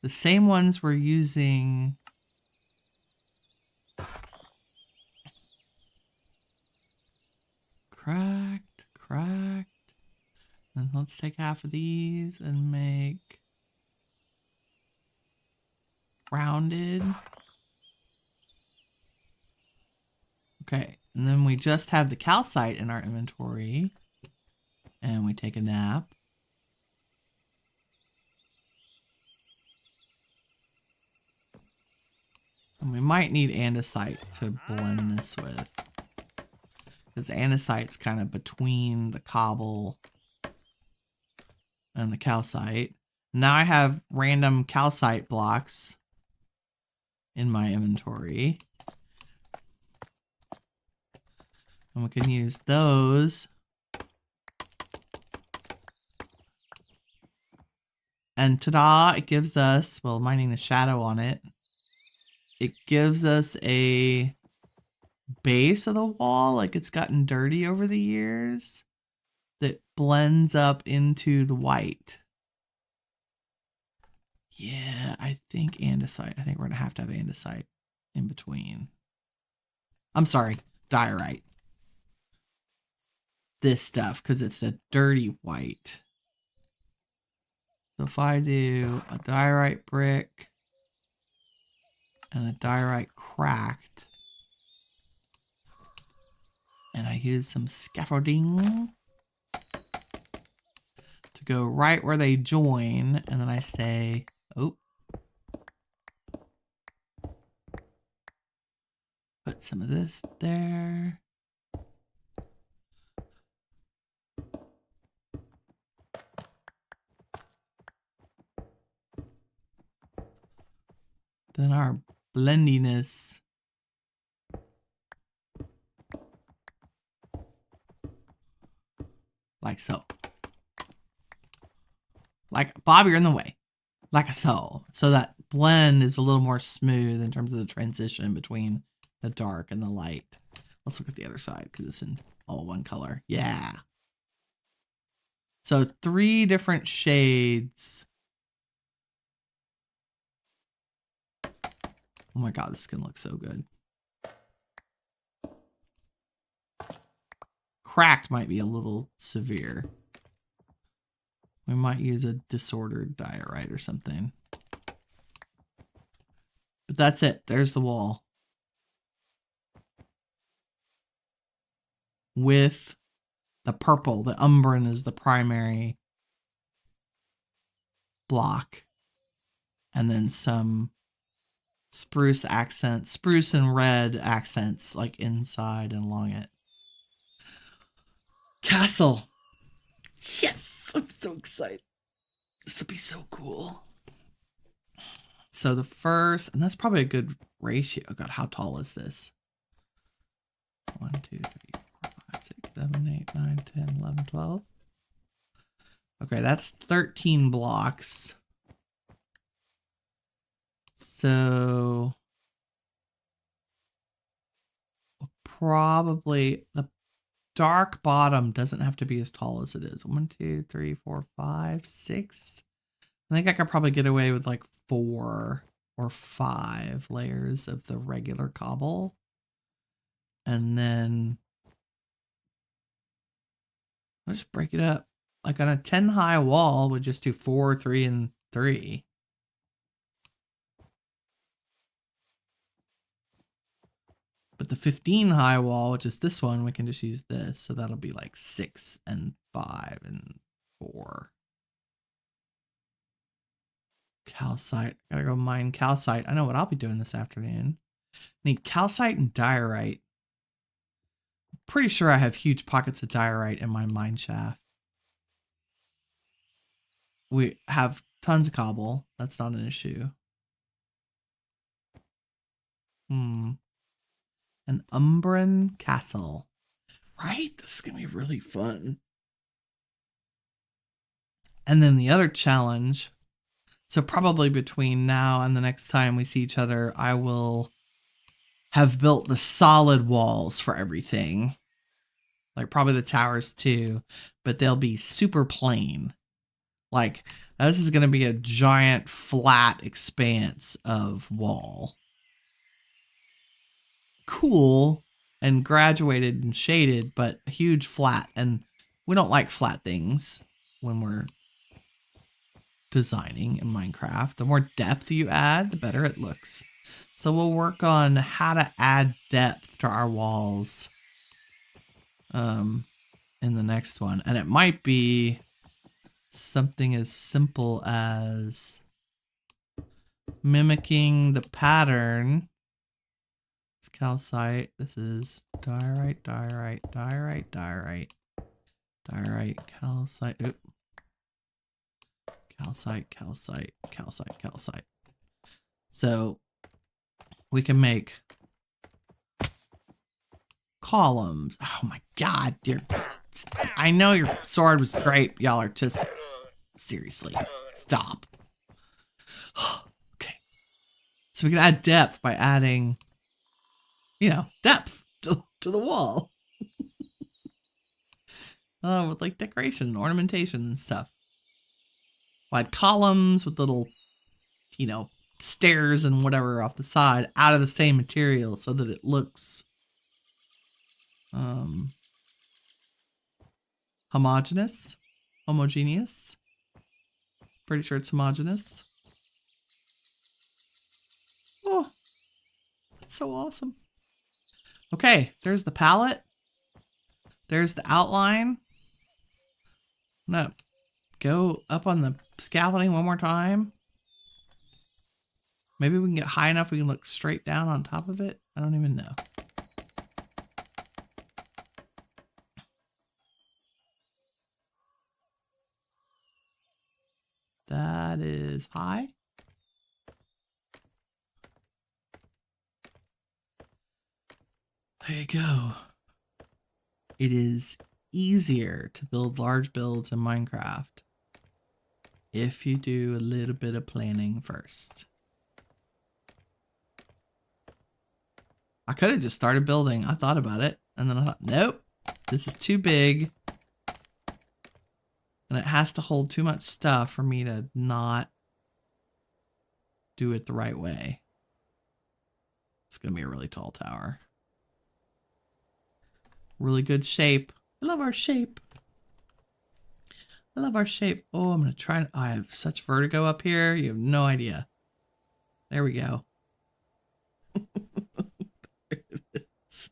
The same ones we're using. Cracked. And let's take half of these and make rounded. Okay, and then we just have the calcite in our inventory. And we take a nap. And we might need andesite to blend this with. Because andesite's kind of between the cobble and the calcite. Now I have random calcite blocks in my inventory. And we can use those. And ta-da, it gives us, well, mining the shadow on it. It gives us a base of the wall, like it's gotten dirty over the years, that blends up into the white. Yeah, I think andesite. I think we're going to have andesite in between. I'm sorry, diorite. This stuff, because it's a dirty white. So if I do a diorite brick and a diorite cracked, and I use some scaffolding to go right where they join, and then I say, oh, put some of this there. Then our blendiness. Like so. Like, Bob, you're in the way. Like so. So that blend is a little more smooth in terms of the transition between the dark and the light. Let's look at the other side because it's in all one color. Yeah. So 3 different shades. Oh my god, this skin looks so good. Cracked might be a little severe. We might use a disordered diorite or something. But that's it. There's the wall. With the purple. The umbran is the primary block. And then some spruce accents, spruce and red accents like inside and along it. Castle. Yes, I'm so excited. This will be so cool. So the first, and that's probably a good ratio. God, how tall is this? 1, 2, 3, 4, 5, 6, 7, 8, 9, 10, 11, 12. Okay, that's 13 blocks. So probably the dark bottom doesn't have to be as tall as it is. 1, 2, 3, 4, 5, 6. I think I could probably get away with like 4 or 5 layers of the regular cobble. And then I'll just break it up. Like on a 10 high wall, we'll just do 4, 3, and 3. But the 15 high wall, which is this one, we can just use this. So that'll be like 6 and 5 and 4. Calcite. Gotta go mine calcite. I know what I'll be doing this afternoon. Need calcite and diorite. Pretty sure I have huge pockets of diorite in my mine shaft. We have tons of cobble. That's not an issue. An Umbran castle. Right? This is going to be really fun. And then the other challenge. So probably between now and the next time we see each other, I will have built the solid walls for everything. Like probably the towers too, but they'll be super plain. Like this is going to be a giant flat expanse of wall. Cool and graduated and shaded, but a huge flat. And we don't like flat things when we're designing in Minecraft. The more depth you add, the better it looks. So we'll work on how to add depth to our walls in the next one. And it might be something as simple as mimicking the pattern. It's calcite. This is diorite, diorite, diorite, diorite, diorite, calcite. Oop. Calcite, calcite, calcite, calcite. So we can make columns. Oh my god, I know your sword was great. Y'all are just seriously stop. Okay. So we can add depth by adding, you know, depth to the wall. With like decoration, ornamentation and stuff. Wide columns with little, you know, stairs and whatever off the side out of the same material so that it looks homogeneous. Pretty sure it's homogeneous. Oh, that's so awesome. Okay, there's the palette. There's the outline. No. Go up on the scaffolding one more time. Maybe we can get high enough we can look straight down on top of it. I don't even know. That is high. There you go. It is easier to build large builds in Minecraft if you do a little bit of planning first. I could have just started building. I thought about it and then I thought, nope, this is too big and it has to hold too much stuff for me to not do it the right way. It's going to be a really tall tower. Really good shape. I love our shape. I love our shape. Oh, I'm going to try. I have such vertigo up here. You have no idea. There we go. There it is.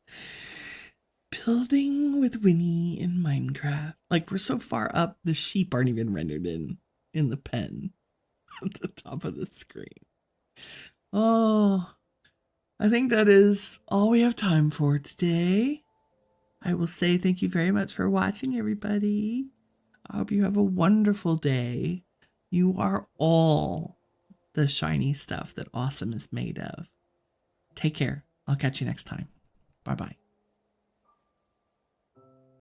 Building with Winnie in Minecraft. Like we're so far up, the sheep aren't even rendered in the pen at the top of the screen. Oh, I think that is all we have time for today. I will say thank you very much for watching, everybody. I hope you have a wonderful day. You are all the shiny stuff that awesome is made of. Take care. I'll catch you next time. Bye-bye.